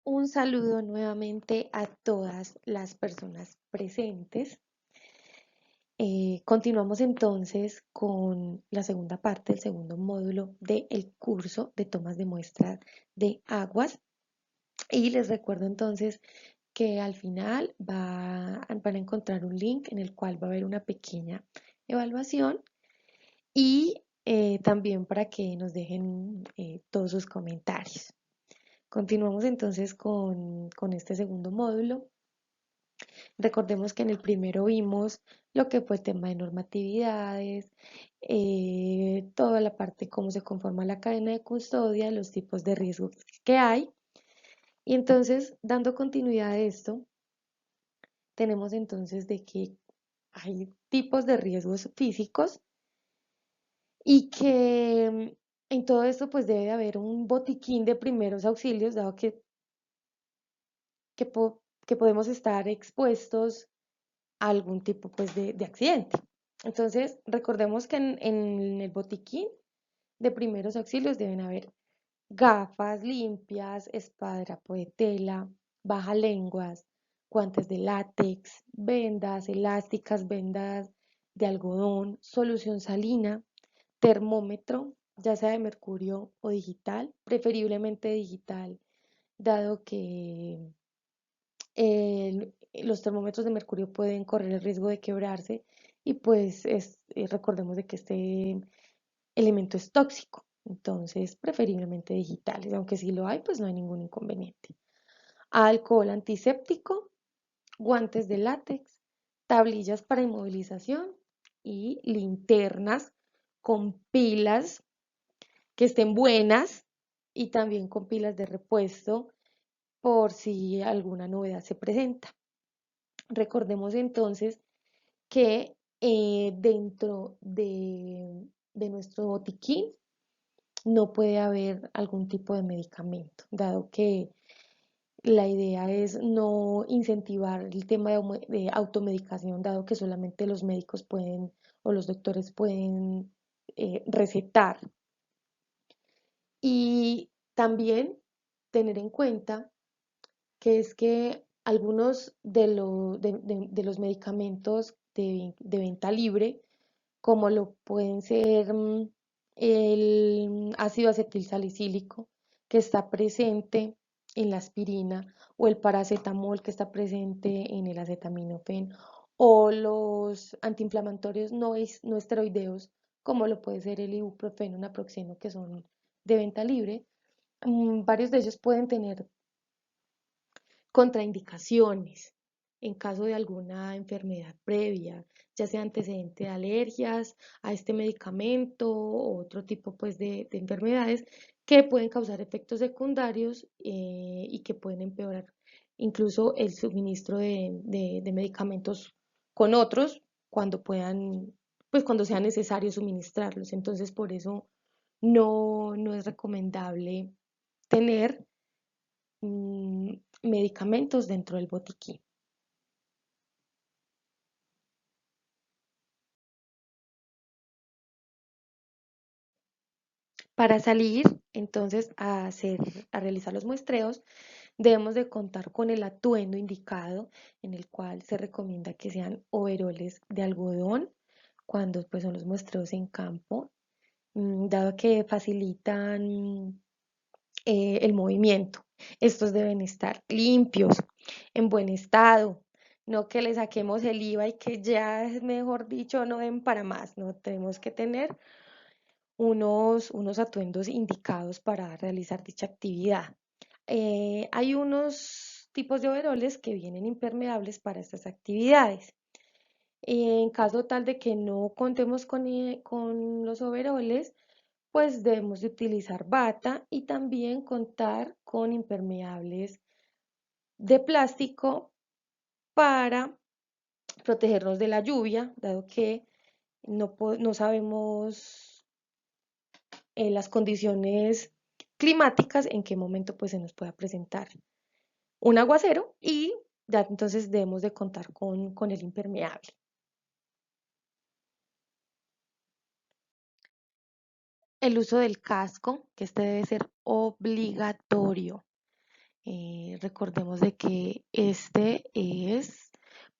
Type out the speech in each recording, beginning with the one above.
Un saludo nuevamente a todas las personas presentes. Continuamos entonces con la segunda parte, el segundo módulo del curso de tomas de muestras de aguas. Y les recuerdo entonces que al final van a encontrar un link en el cual va a haber una pequeña evaluación y también para que nos dejen todos sus comentarios. Continuamos entonces con este segundo módulo. Recordemos que en el primero vimos lo que fue el tema de normatividades, toda la parte cómo se conforma la cadena de custodia, los tipos de riesgos que hay. Y entonces, dando continuidad a esto, tenemos entonces de que hay tipos de riesgos físicos y que en todo esto pues debe de haber un botiquín de primeros auxilios, dado que, que podemos estar expuestos a algún tipo pues de accidente. Entonces, recordemos que en el botiquín de primeros auxilios deben haber gafas limpias, esparadrapo de tela, bajalenguas, guantes de látex, vendas elásticas, vendas de algodón, solución salina, termómetro, ya sea de mercurio o digital, preferiblemente digital, dado que los termómetros de mercurio pueden correr el riesgo de quebrarse y pues recordemos de que este elemento es tóxico, entonces preferiblemente digitales, aunque si lo hay, pues no hay ningún inconveniente. Alcohol antiséptico, guantes de látex, tablillas para inmovilización y linternas con pilas que estén buenas y también con pilas de repuesto por si alguna novedad se presenta. Recordemos entonces que dentro de nuestro botiquín no puede haber algún tipo de medicamento, dado que la idea es no incentivar el tema de automedicación, dado que solamente los médicos pueden o los doctores pueden recetar. Y también tener en cuenta que es que algunos de los medicamentos de venta libre, como lo pueden ser el ácido acetilsalicílico, que está presente en la aspirina, o el paracetamol, que está presente en el acetaminofén, o los antiinflamatorios no esteroideos, como lo puede ser el ibuprofeno, naproxeno, que son de venta libre. Varios de ellos pueden tener contraindicaciones en caso de alguna enfermedad previa, ya sea antecedente de alergias a este medicamento o otro tipo pues de enfermedades que pueden causar efectos secundarios y que pueden empeorar incluso el suministro de medicamentos con otros cuando puedan, pues cuando sea necesario suministrarlos. Entonces, por eso no es recomendable tener medicamentos dentro del botiquín. Para salir entonces a realizar los muestreos, debemos de contar con el atuendo indicado, en el cual se recomienda que sean overoles de algodón cuando pues, son los muestreos en campo, dado que facilitan el movimiento. Estos deben estar limpios, en buen estado, no que le saquemos el IVA y que ya, mejor dicho, no den para más. No tenemos que tener unos atuendos indicados para realizar dicha actividad. Hay unos tipos de overoles que vienen impermeables para estas actividades. En caso tal de que no contemos con los overoles, pues debemos de utilizar bata y también contar con impermeables de plástico para protegernos de la lluvia, dado que no sabemos las condiciones climáticas en qué momento pues se nos pueda presentar un aguacero y ya entonces debemos de contar con el impermeable. El uso del casco, que este debe ser obligatorio. Recordemos de que este es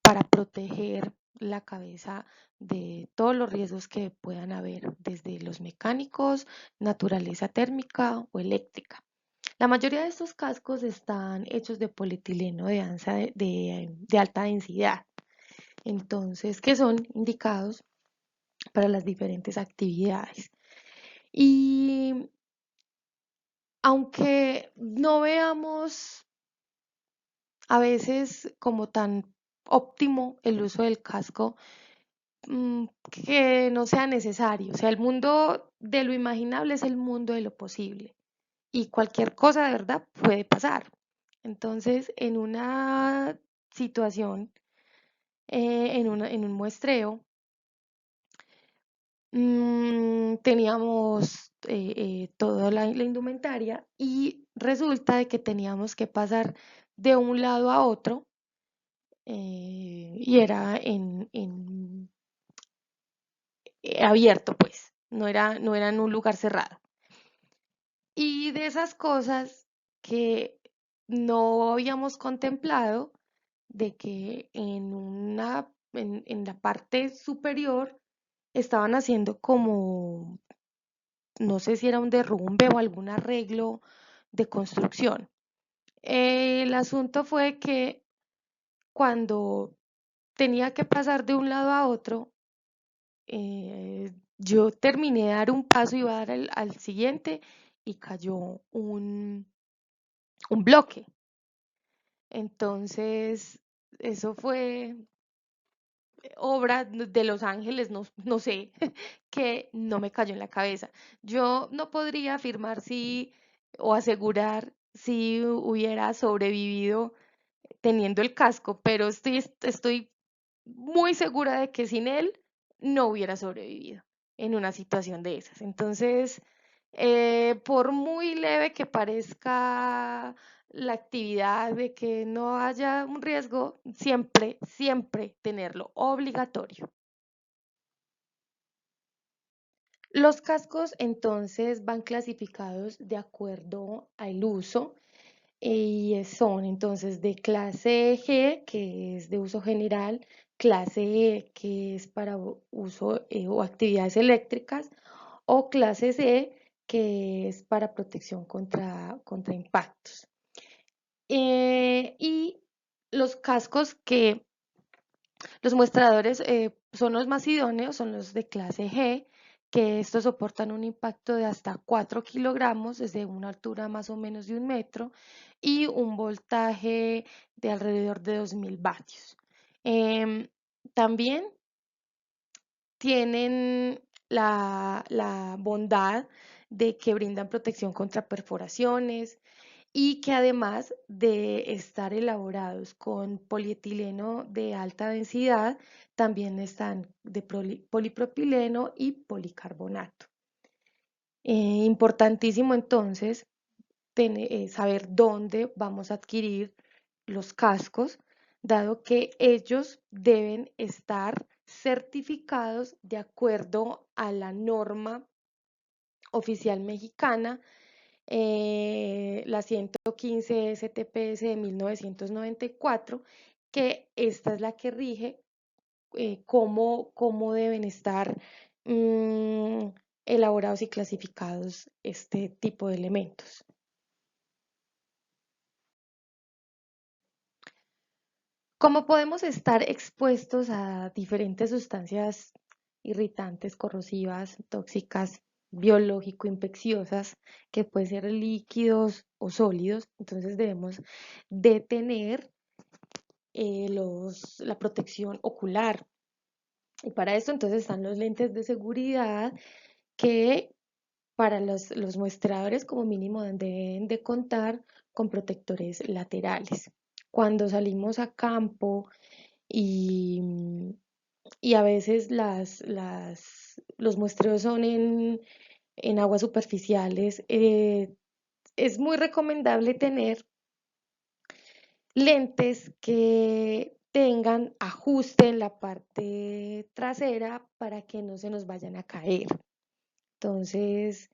para proteger la cabeza de todos los riesgos que puedan haber, desde los mecánicos, naturaleza térmica o eléctrica. La mayoría de estos cascos están hechos de polietileno de alta densidad, entonces, que son indicados para las diferentes actividades. Y aunque no veamos a veces como tan óptimo el uso del casco, que no sea necesario. O sea, el mundo de lo imaginable es el mundo de lo posible y cualquier cosa de verdad puede pasar. Entonces, en una situación, en un muestreo, teníamos toda la indumentaria y resulta de que teníamos que pasar de un lado a otro, y era abierto, pues, no era en un lugar cerrado. Y de esas cosas que no habíamos contemplado, de que en la parte superior estaban haciendo como, no sé si era un derrumbe o algún arreglo de construcción. El asunto fue que cuando tenía que pasar de un lado a otro, yo terminé de dar un paso y iba a dar al siguiente y cayó un bloque. Entonces, eso fue obra de los ángeles, no sé, que no me cayó en la cabeza. Yo no podría afirmar si o asegurar si hubiera sobrevivido teniendo el casco, pero estoy muy segura de que sin él no hubiera sobrevivido en una situación de esas. Entonces, por muy leve que parezca la actividad, de que no haya un riesgo, siempre, siempre tenerlo obligatorio. Los cascos entonces van clasificados de acuerdo al uso. Y son entonces de clase G, que es de uso general, clase E, que es para uso o actividades eléctricas, o clase C, que es para protección contra impactos. Y los cascos que los muestradores son los más idóneos, son los de clase G, que estos soportan un impacto de hasta 4 kilogramos desde una altura más o menos de 1 metro y un voltaje de alrededor de 2000 vatios. Em, También tienen la bondad de que brindan protección contra perforaciones, y que además de estar elaborados con polietileno de alta densidad, también están de polipropileno y policarbonato. Importantísimo entonces saber dónde vamos a adquirir los cascos, dado que ellos deben estar certificados de acuerdo a la norma oficial mexicana, la 115 STPS de 1994, que esta es la que rige cómo deben estar mm, elaborados y clasificados este tipo de elementos. Como podemos estar expuestos a diferentes sustancias irritantes, corrosivas, tóxicas, biológico-infecciosas, que pueden ser líquidos o sólidos, entonces debemos de tener la protección ocular. Y para esto entonces están los lentes de seguridad que para los muestradores como mínimo deben de contar con protectores laterales. Cuando salimos a campo y, y a veces los muestreos son en aguas superficiales, es muy recomendable tener lentes que tengan ajuste en la parte trasera para que no se nos vayan a caer. Entonces,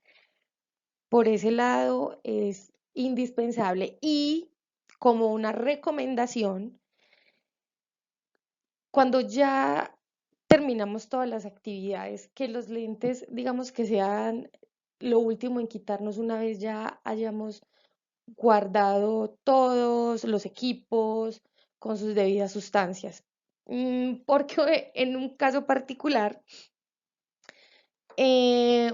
por ese lado es indispensable. Y como una recomendación, cuando ya terminamos todas las actividades, que los lentes, digamos que sean lo último en quitarnos una vez ya hayamos guardado todos los equipos con sus debidas sustancias. Porque en un caso particular,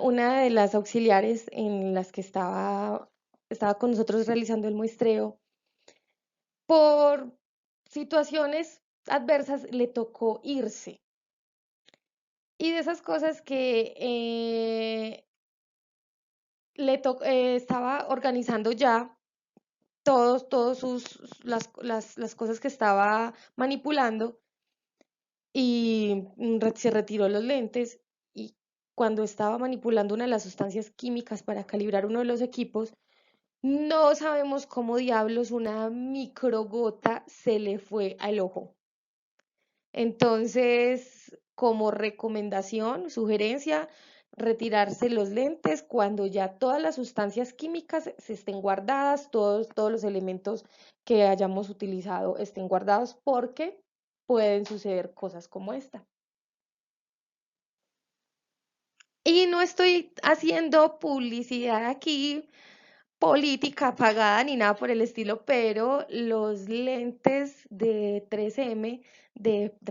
una de las auxiliares en las que estaba con nosotros realizando el muestreo, por situaciones adversas le tocó irse. Y de esas cosas que estaba organizando ya todos las cosas que estaba manipulando y se retiró los lentes y cuando estaba manipulando una de las sustancias químicas para calibrar uno de los equipos, no sabemos cómo diablos una microgota se le fue al ojo. Entonces, como recomendación, sugerencia, retirarse los lentes cuando ya todas las sustancias químicas se estén guardadas, todos los elementos que hayamos utilizado estén guardados porque pueden suceder cosas como esta. Y no estoy haciendo publicidad aquí, política pagada ni nada por el estilo, pero los lentes de 3M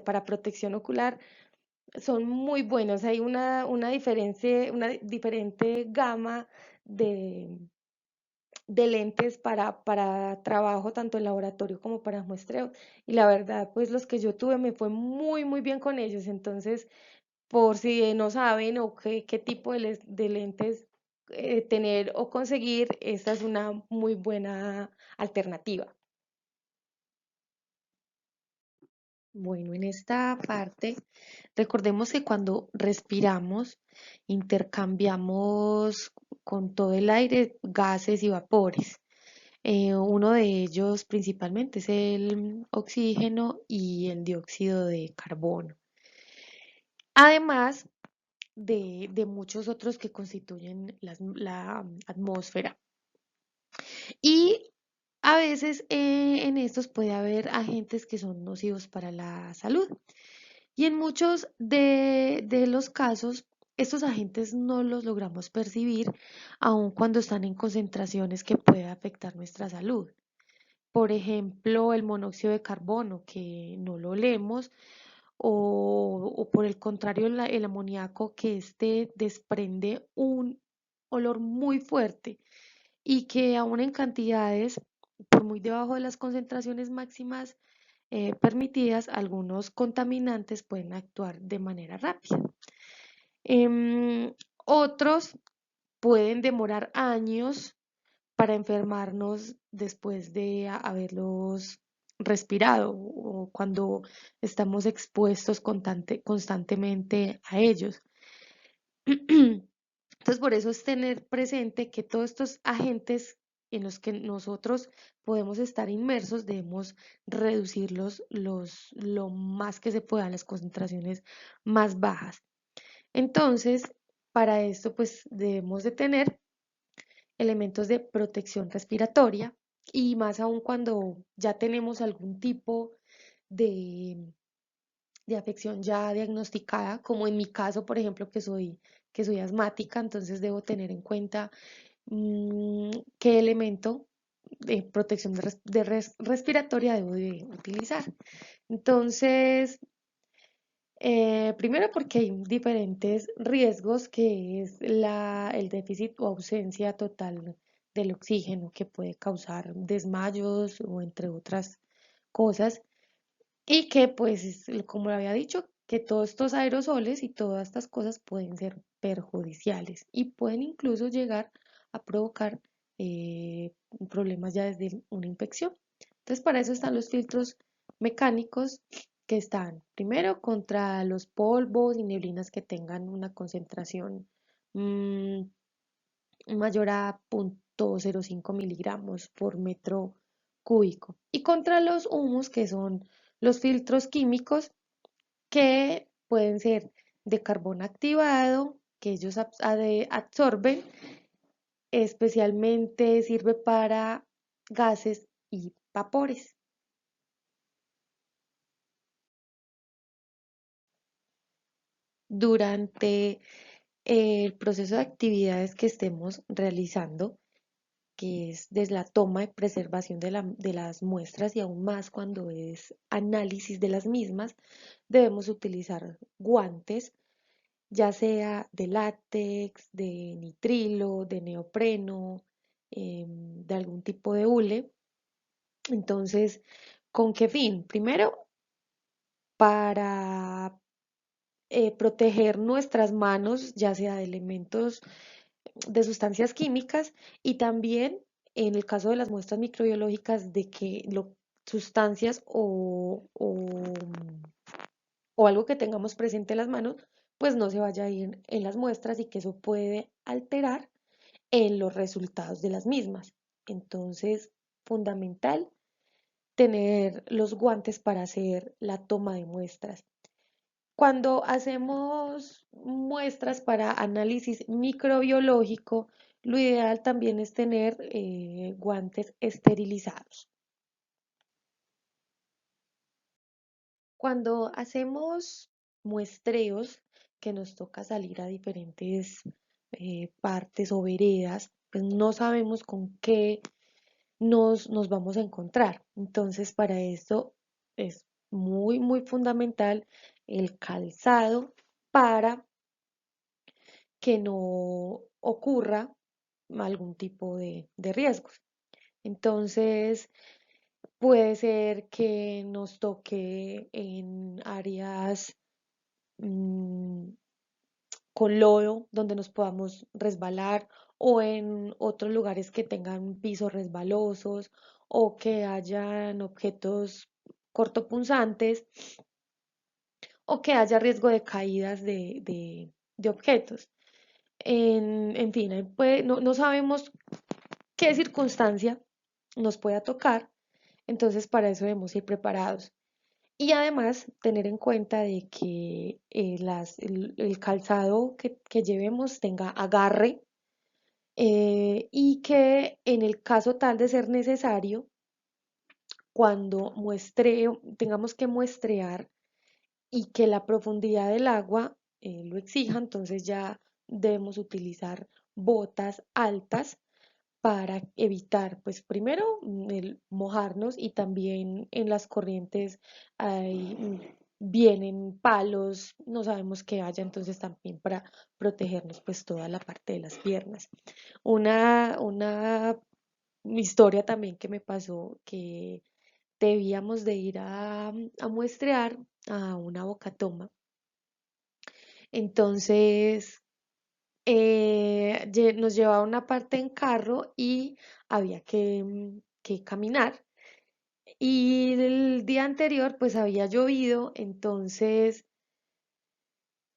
para protección ocular son muy buenos. Hay una diferente gama de, de lentes para trabajo, tanto en laboratorio como para muestreo. Y la verdad, pues los que yo tuve me fue muy, muy bien con ellos. Entonces, por si no saben o qué tipo de lentes tener o conseguir, esta es una muy buena alternativa. Bueno, en esta parte, recordemos que cuando respiramos, intercambiamos con todo el aire gases y vapores. Uno de ellos principalmente es el oxígeno y el dióxido de carbono. Además de muchos otros que constituyen la atmósfera. Y a veces en estos puede haber agentes que son nocivos para la salud. Y en muchos de los casos, estos agentes no los logramos percibir aun cuando están en concentraciones que pueden afectar nuestra salud. Por ejemplo, el monóxido de carbono, que no lo olemos, o por el contrario, el amoníaco, que este desprende un olor muy fuerte y que aún en cantidades por muy debajo de las concentraciones máximas permitidas, algunos contaminantes pueden actuar de manera rápida. Otros pueden demorar años para enfermarnos después de haberlos respirado o cuando estamos expuestos constantemente a ellos. Entonces, por eso es tener presente que todos estos agentes en los que nosotros podemos estar inmersos, debemos reducirlos lo más que se pueda, a las concentraciones más bajas. Entonces, para esto, pues debemos de tener elementos de protección respiratoria y más aún cuando ya tenemos algún tipo de, de afección ya diagnosticada, como en mi caso, por ejemplo, que soy asmática, entonces debo tener en cuenta qué elemento de protección respiratoria debo de utilizar. Entonces, primero porque hay diferentes riesgos, que es el déficit o ausencia total del oxígeno, que puede causar desmayos o entre otras cosas, y que pues, como lo había dicho, que todos estos aerosoles y todas estas cosas pueden ser perjudiciales y pueden incluso llegar a provocar problemas ya desde una infección. Entonces, para eso están los filtros mecánicos, que están primero contra los polvos y neblinas que tengan una concentración mm, mayor a 0,05 miligramos por metro cúbico, y contra los humos, que son los filtros químicos, que pueden ser de carbón activado, que ellos absorben, especialmente sirve para gases y vapores. Durante el proceso de actividades que estemos realizando, que es desde la toma y preservación de las muestras y aún más cuando es análisis de las mismas, debemos utilizar guantes, ya sea de látex, de nitrilo, de neopreno, de algún tipo de hule. Entonces, ¿con qué fin? Primero, para proteger nuestras manos, ya sea de elementos, de sustancias químicas y también en el caso de las muestras microbiológicas de que sustancias o algo que tengamos presente en las manos, pues no se vaya a ir en las muestras y que eso puede alterar en los resultados de las mismas. Entonces, fundamental tener los guantes para hacer la toma de muestras. Cuando hacemos muestras para análisis microbiológico, lo ideal también es tener guantes esterilizados. Cuando hacemos muestreos que nos toca salir a diferentes partes o veredas, pues no sabemos con qué nos vamos a encontrar. Entonces, para esto es muy fundamental el calzado para que no ocurra algún tipo de riesgos. Entonces, puede ser que nos toque en áreas mm, con lodo donde nos podamos resbalar o en otros lugares que tengan pisos resbalosos o que hayan objetos cortopunzantes o que haya riesgo de caídas de objetos. En fin, no sabemos qué circunstancia nos pueda tocar, entonces para eso debemos ir preparados. Y además tener en cuenta de que el calzado que llevemos tenga agarre y que en el caso tal de ser necesario, cuando tengamos que muestrear y que la profundidad del agua lo exija, entonces ya debemos utilizar botas altas para evitar, pues primero, el mojarnos y también en las corrientes vienen palos, no sabemos qué haya, entonces también para protegernos pues toda la parte de las piernas. Una historia también que me pasó que debíamos de ir a muestrear a una bocatoma. Entonces nos llevaba una parte en carro y había que caminar. Y el día anterior pues había llovido, entonces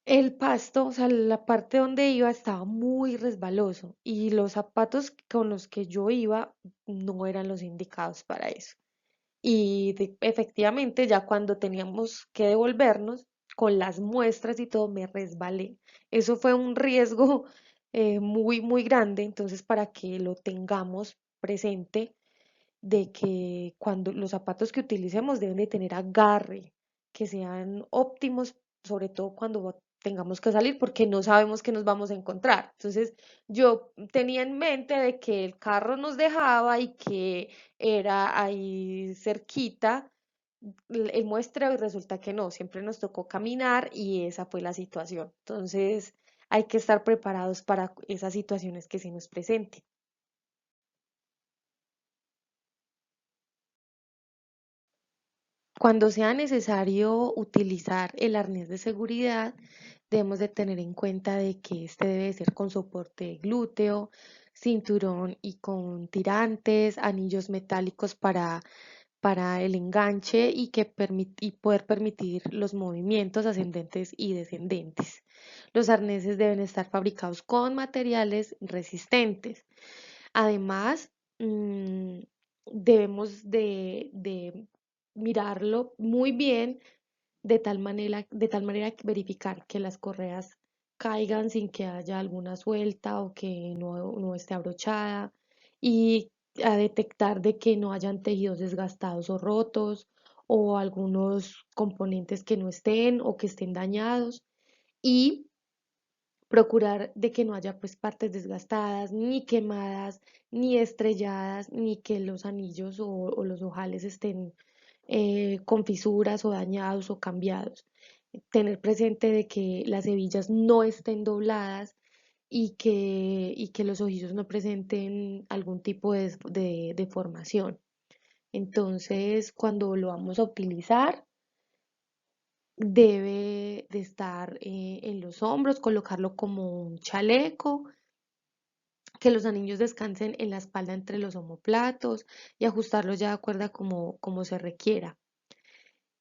el pasto, o sea, la parte donde iba estaba muy resbaloso y los zapatos con los que yo iba no eran los indicados para eso. Y efectivamente, ya cuando teníamos que devolvernos, con las muestras y todo, me resbalé. Eso fue un riesgo muy grande, entonces para que lo tengamos presente, de que cuando los zapatos que utilicemos deben de tener agarre, que sean óptimos, sobre todo cuando tengamos que salir, porque no sabemos qué nos vamos a encontrar. Entonces, yo tenía en mente de que el carro nos dejaba y que era ahí cerquita el muestreo y resulta que no, siempre nos tocó caminar y esa fue la situación. Entonces, hay que estar preparados para esas situaciones que se nos presenten. Cuando sea necesario utilizar el arnés de seguridad, debemos de tener en cuenta de que este debe ser con soporte glúteo, cinturón y con tirantes, anillos metálicos para el enganche y y poder permitir los movimientos ascendentes y descendentes. Los arneses deben estar fabricados con materiales resistentes. Además, debemos de mirarlo muy bien de tal manera que verificar que las correas caigan sin que haya alguna suelta o que no esté abrochada y a detectar de que no hayan tejidos desgastados o rotos o algunos componentes que no estén o que estén dañados y procurar de que no haya pues partes desgastadas, ni quemadas, ni estrelladas, ni que los anillos o los ojales estén con fisuras o dañados o cambiados. Tener presente de que las hebillas no estén dobladas y que los ojillos no presenten algún tipo de deformación. Entonces, cuando lo vamos a utilizar, debe de estar en los hombros, colocarlo como un chaleco, que los anillos descansen en la espalda entre los omóplatos y ajustarlos ya de acuerdo a como se requiera.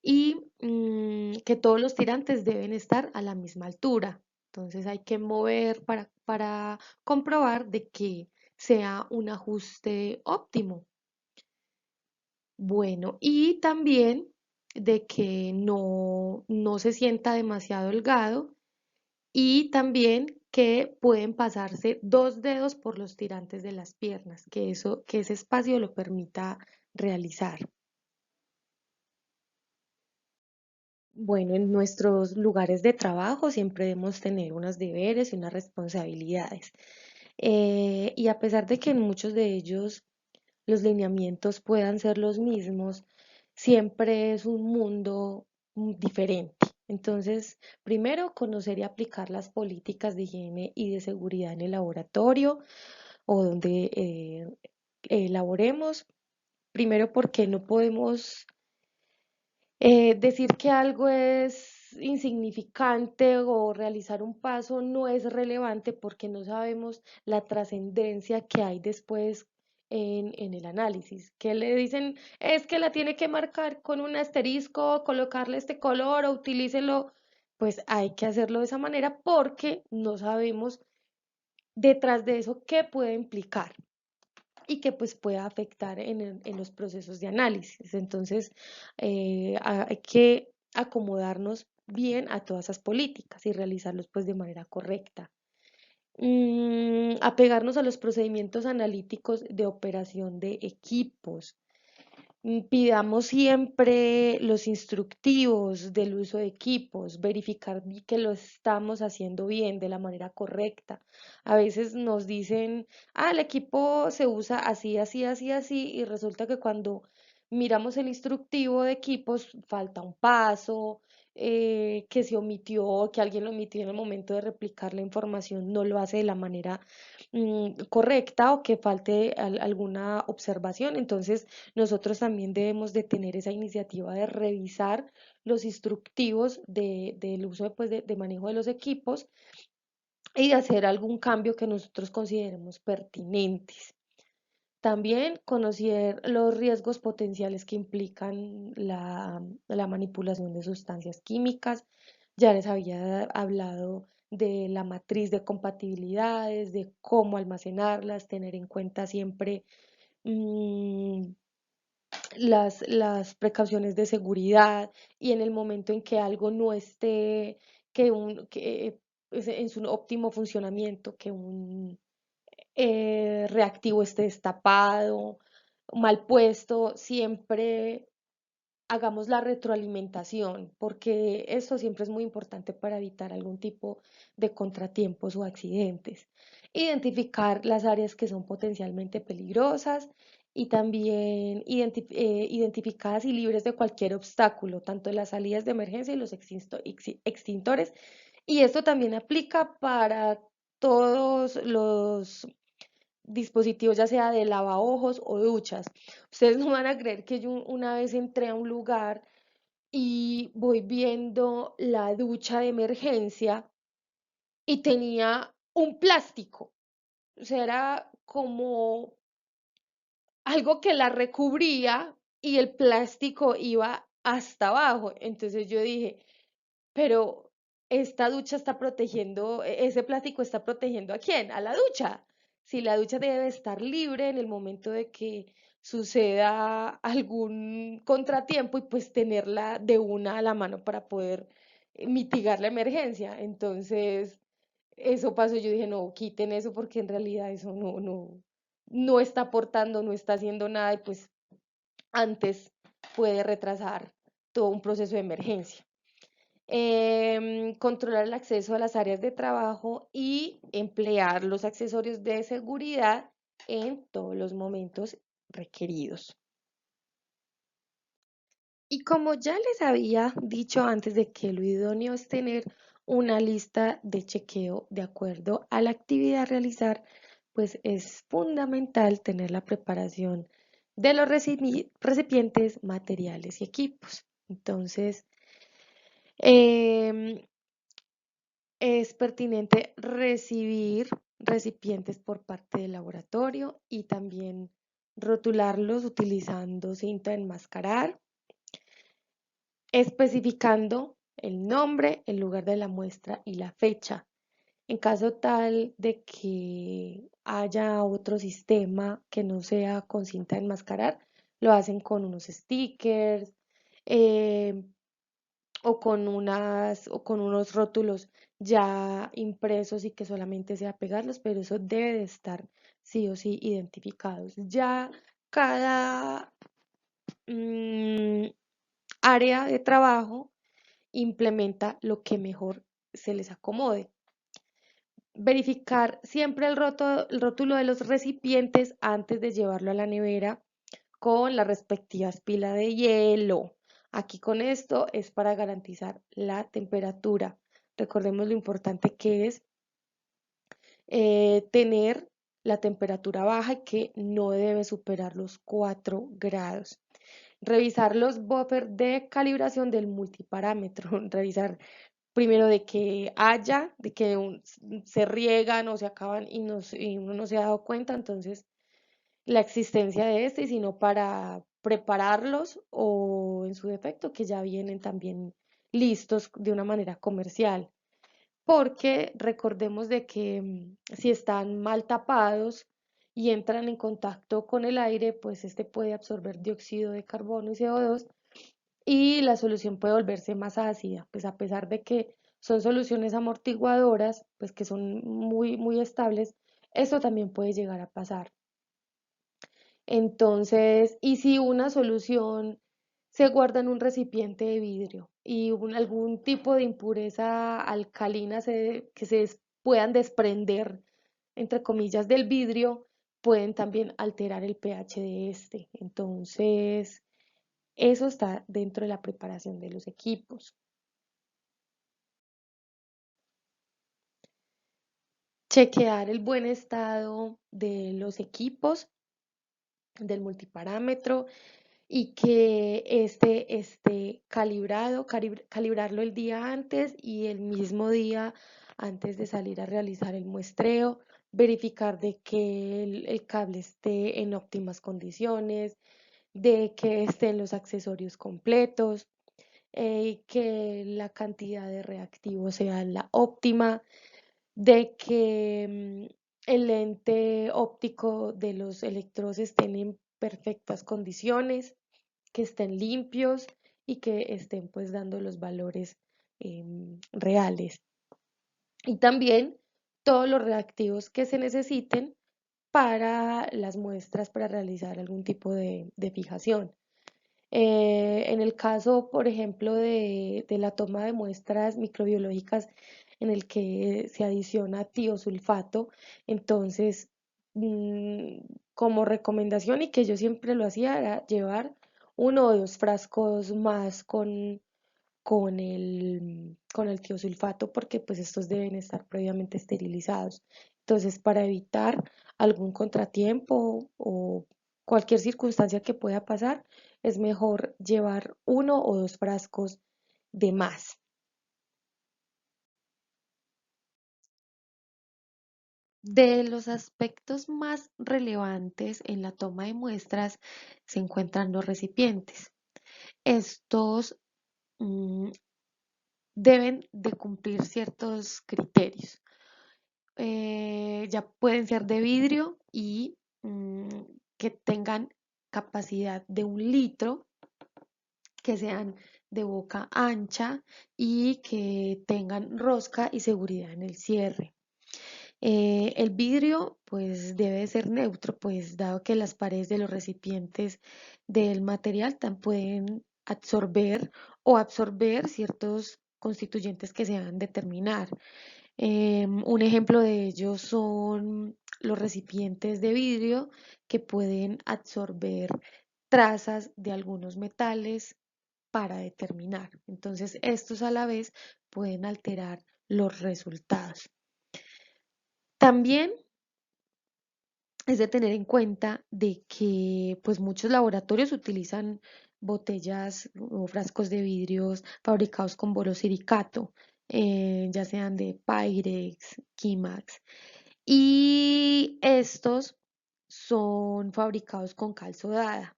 Y que todos los tirantes deben estar a la misma altura. Entonces hay que mover para comprobar de que sea un ajuste óptimo. Bueno, y también de que no se sienta demasiado holgado y también que pueden pasarse 2 dedos por los tirantes de las piernas, que ese espacio lo permita realizar. Bueno, en nuestros lugares de trabajo siempre debemos tener unos deberes y unas responsabilidades. Y a pesar de que en muchos de ellos los lineamientos puedan ser los mismos, siempre es un mundo diferente. Entonces, primero, conocer y aplicar las políticas de higiene y de seguridad en el laboratorio o donde elaboremos. Primero, porque no podemos decir que algo es insignificante o realizar un paso no es relevante porque no sabemos la trascendencia que hay después en el análisis. Que le dicen es que la tiene que marcar con un asterisco, colocarle este color o utilícelo. Pues hay que hacerlo de esa manera porque no sabemos detrás de eso qué puede implicar y que pues pueda afectar en los procesos de análisis. Entonces, hay que acomodarnos bien a todas esas políticas y realizarlos pues de manera correcta. Apegarnos a los procedimientos analíticos de operación de equipos. Pidamos siempre los instructivos del uso de equipos, verificar que lo estamos haciendo bien, de la manera correcta. A veces nos dicen, el equipo se usa así, así, así, así, y resulta que cuando miramos el instructivo de equipos falta un paso, que se omitió, que alguien lo omitió en el momento de replicar la información, no lo hace de la manera correcta o que falte alguna observación. Entonces, nosotros también debemos de tener esa iniciativa de revisar los instructivos del uso pues, de manejo de los equipos y de hacer algún cambio que nosotros consideremos pertinentes. También conocer los riesgos potenciales que implican la manipulación de sustancias químicas. Ya les había hablado de la matriz de compatibilidades, de cómo almacenarlas, tener en cuenta siempre mm, las precauciones de seguridad y en el momento en que algo no esté, que en su óptimo funcionamiento, que un reactivo esté destapado, mal puesto, siempre hagamos la retroalimentación, porque eso siempre es muy importante para evitar algún tipo de contratiempos o accidentes. Identificar las áreas que son potencialmente peligrosas y también identificadas y libres de cualquier obstáculo, tanto en las salidas de emergencia y los extintores. Y esto también aplica para todos los dispositivos, ya sea de lavaojos o duchas. Ustedes no van a creer que yo una vez entré a un lugar y voy viendo la ducha de emergencia y tenía un plástico. O sea, era como algo que la recubría y el plástico iba hasta abajo. Entonces yo dije, pero esta ducha está protegiendo, ese plástico está protegiendo ¿a quién? A la ducha. Si la ducha debe estar libre en el momento de que suceda algún contratiempo y pues tenerla de una a la mano para poder mitigar la emergencia. Entonces, eso pasó, yo dije, no, quiten eso porque en realidad eso no está aportando, no está haciendo nada y pues antes puede retrasar todo un proceso de emergencia. Controlar el acceso a las áreas de trabajo y emplear los accesorios de seguridad en todos los momentos requeridos. Y como ya les había dicho antes de que lo idóneo es tener una lista de chequeo de acuerdo a la actividad a realizar, pues es fundamental tener la preparación de los recipientes, materiales y equipos. Entonces, em, es pertinente recibir recipientes por parte del laboratorio y también rotularlos utilizando cinta de enmascarar, especificando el nombre, el lugar de la muestra y la fecha. En caso tal de que haya otro sistema que no sea con cinta de enmascarar, lo hacen con unos stickers, eh, o con unos rótulos ya impresos y que solamente sea pegarlos, pero eso debe de estar sí o sí identificados. Ya cada mm, área de trabajo implementa lo que mejor se les acomode. Verificar siempre el rótulo de los recipientes antes de llevarlo a la nevera con las respectivas pilas de hielo. Aquí con esto es para garantizar la temperatura. Recordemos lo importante que es tener la temperatura baja y que no debe superar los 4 grados. Revisar los buffers de calibración del multiparámetro. Revisar primero de que haya, de que se riegan o se acaban y uno no se ha dado cuenta. Entonces, la existencia de este, sino para prepararlos o en su defecto que ya vienen también listos de una manera comercial. Porque recordemos de que si están mal tapados y entran en contacto con el aire, pues este puede absorber dióxido de carbono y CO2 y la solución puede volverse más ácida, pues a pesar de que son soluciones amortiguadoras, pues que son muy estables, eso también puede llegar a pasar. Entonces, y si una solución se guarda en un recipiente de vidrio y algún tipo de impureza alcalina que puedan desprender, entre comillas, del vidrio, pueden también alterar el pH de este. Entonces, eso está dentro de la preparación de los equipos. Chequear el buen estado de los equipos, del multiparámetro y que este esté calibrado, calibrarlo el día antes y el mismo día antes de salir a realizar el muestreo, verificar de que el cable esté en óptimas condiciones, de que estén los accesorios completos, que la cantidad de reactivo sea la óptima, de que el lente óptico de los electrodos estén en perfectas condiciones, que estén limpios y que estén pues dando los valores reales. Y también todos los reactivos que se necesiten para las muestras para realizar algún tipo de fijación. En el caso, por ejemplo, de la toma de muestras microbiológicas en el que se adiciona tiosulfato, entonces, mm, como recomendación y que yo siempre lo hacía, era llevar uno o dos frascos más con el tiosulfato porque pues estos deben estar previamente esterilizados. Entonces, para evitar algún contratiempo o cualquier circunstancia que pueda pasar, es mejor llevar uno o dos frascos de más. De los aspectos más relevantes en la toma de muestras se encuentran los recipientes. Estos mm, deben de cumplir ciertos criterios. Ya pueden ser de vidrio y que tengan capacidad de 1 litro, que sean de boca ancha y que tengan rosca y seguridad en el cierre. El vidrio pues debe ser neutro, pues dado que las paredes de los recipientes del material pueden absorber o absorber ciertos constituyentes que se han de determinar. Un ejemplo de ello son los recipientes de vidrio que pueden absorber trazas de algunos metales para determinar. Entonces, estos a la vez pueden alterar los resultados. También es de tener en cuenta de que pues muchos laboratorios utilizan botellas o frascos de vidrios fabricados con borosilicato, ya sean de Pyrex, Kimax, y estos son fabricados con cal sodada.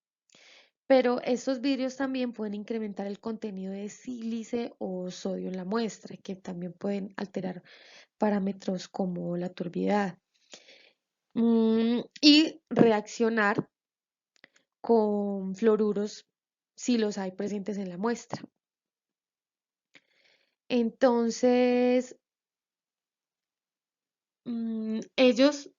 Pero estos vidrios también pueden incrementar el contenido de sílice o sodio en la muestra, que también pueden alterar parámetros como la turbidez y reaccionar con fluoruros si los hay presentes en la muestra. Entonces, ellos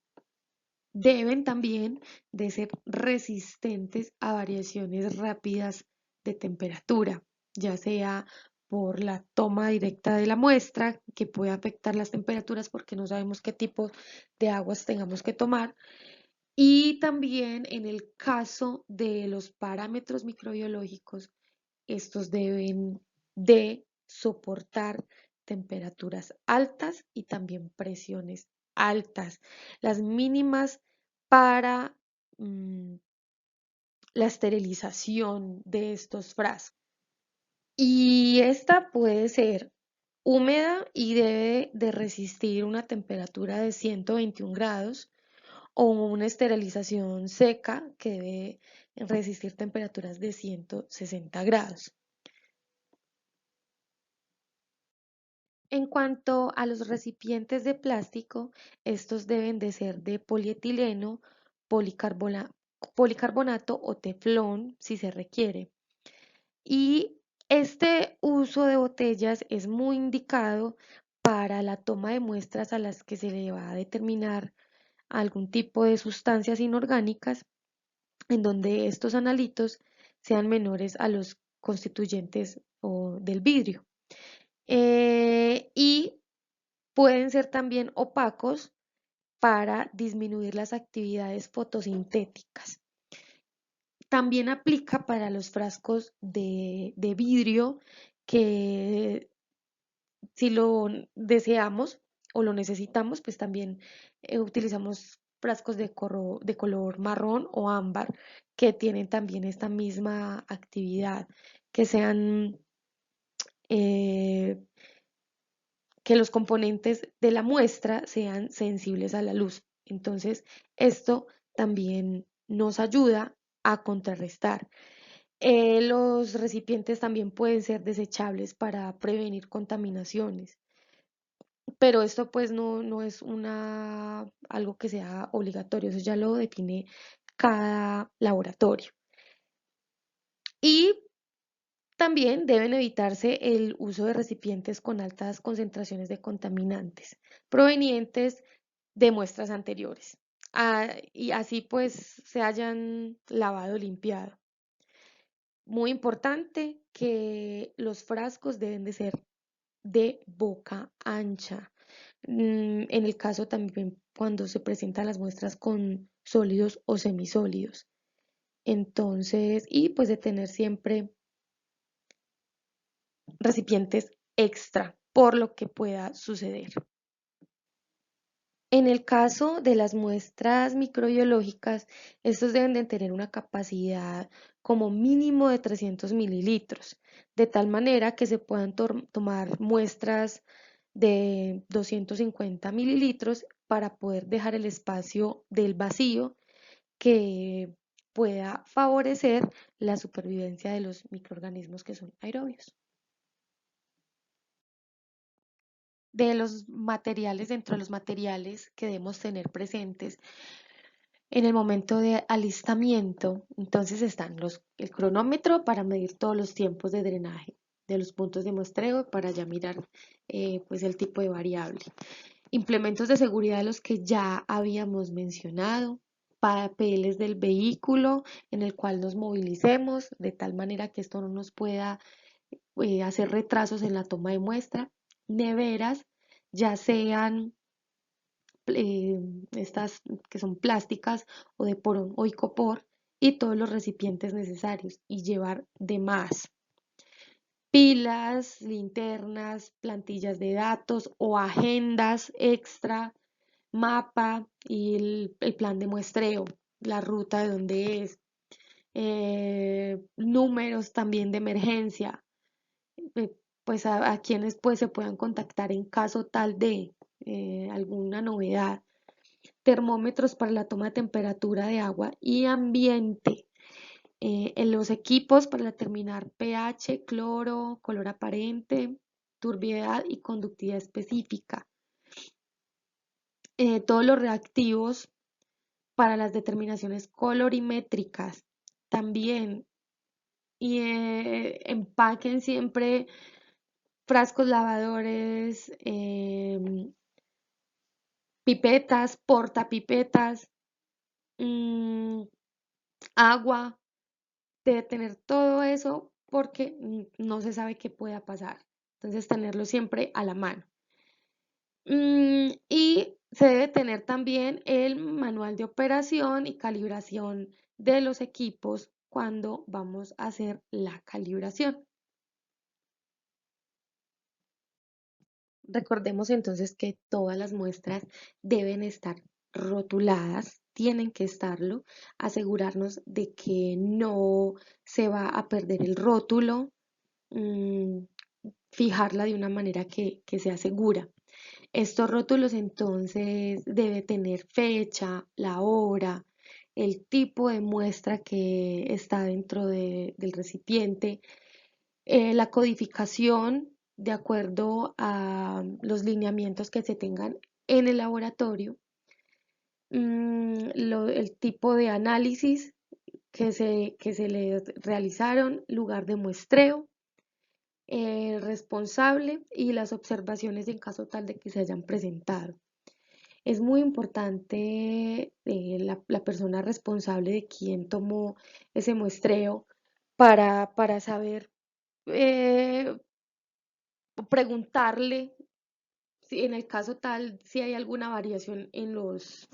deben también de ser resistentes a variaciones rápidas de temperatura, ya sea por la toma directa de la muestra, que puede afectar las temperaturas porque no sabemos qué tipo de aguas tengamos que tomar, y también en el caso de los parámetros microbiológicos, estos deben de soportar temperaturas altas y también presiones altas, las mínimas para la esterilización de estos frascos. Y esta puede ser húmeda y debe de resistir una temperatura de 121 grados o una esterilización seca que debe resistir temperaturas de 160 grados. En cuanto a los recipientes de plástico, estos deben de ser de polietileno, policarbonato o teflón si se requiere. Y este uso de botellas es muy indicado para la toma de muestras a las que se le va a determinar algún tipo de sustancias inorgánicas en donde estos analitos sean menores a los constituyentes del vidrio. Y pueden ser también opacos para disminuir las actividades fotosintéticas. También aplica para los frascos de vidrio que si lo deseamos o lo necesitamos, pues también utilizamos frascos de color marrón o ámbar que tienen también esta misma actividad, que sean eh, que los componentes de la muestra sean sensibles a la luz. Entonces, esto también nos ayuda a contrarrestar. Los recipientes también pueden ser desechables para prevenir contaminaciones, pero esto pues no es algo que sea obligatorio, eso ya lo define cada laboratorio. Y también deben evitarse el uso de recipientes con altas concentraciones de contaminantes provenientes de muestras anteriores. Y así pues se hayan lavado, limpiado. Muy importante que los frascos deben de ser de boca ancha. En el caso también cuando se presentan las muestras con sólidos o semisólidos. Entonces, y pues de tener siempre recipientes extra por lo que pueda suceder. En el caso de las muestras microbiológicas, estos deben de tener una capacidad como mínimo de 300 mililitros, de tal manera que se puedan tomar muestras de 250 mililitros para poder dejar el espacio del vacío que pueda favorecer la supervivencia de los microorganismos que son aerobios. De los materiales, dentro de los materiales que debemos tener presentes en el momento de alistamiento, entonces están el cronómetro para medir todos los tiempos de drenaje de los puntos de muestreo para ya mirar pues el tipo de variable. implementos de seguridad de los que ya habíamos mencionado, papeles del vehículo en el cual nos movilicemos, de tal manera que esto no nos pueda hacer retrasos en la toma de muestra, neveras, ya sean eh, estas que son plásticas o de porón o icopor, y todos los recipientes necesarios, y llevar de más pilas, linternas, plantillas de datos o agendas extra, mapa y el plan de muestreo, la ruta de dónde es, números también de emergencia, eh, pues a quienes pues se puedan contactar en caso tal de alguna novedad, termómetros para la toma de temperatura de agua y ambiente, en los equipos para determinar pH, cloro, color aparente, turbiedad y conductividad específica, todos los reactivos para las determinaciones colorimétricas también, y empaquen siempre frascos lavadores, pipetas, portapipetas, mm, agua, de tener todo eso porque no se sabe qué pueda pasar. Entonces, tenerlo siempre a la mano. Y se debe tener también el manual de operación y calibración de los equipos cuando vamos a hacer la calibración. Recordemos entonces que todas las muestras deben estar rotuladas, tienen que estarlo, asegurarnos de que no se va a perder el rótulo, mm, fijarla de una manera que sea segura. Estos rótulos entonces debe tener fecha, la hora, el tipo de muestra que está dentro del recipiente, la codificación de acuerdo a los lineamientos que se tengan en el laboratorio, el tipo de análisis que se le realizaron, lugar de muestreo, el responsable y las observaciones en caso tal de que se hayan presentado. Es muy importante la persona responsable de quién tomó ese muestreo para saber, eh, preguntarle si en el caso tal, si hay alguna variación en los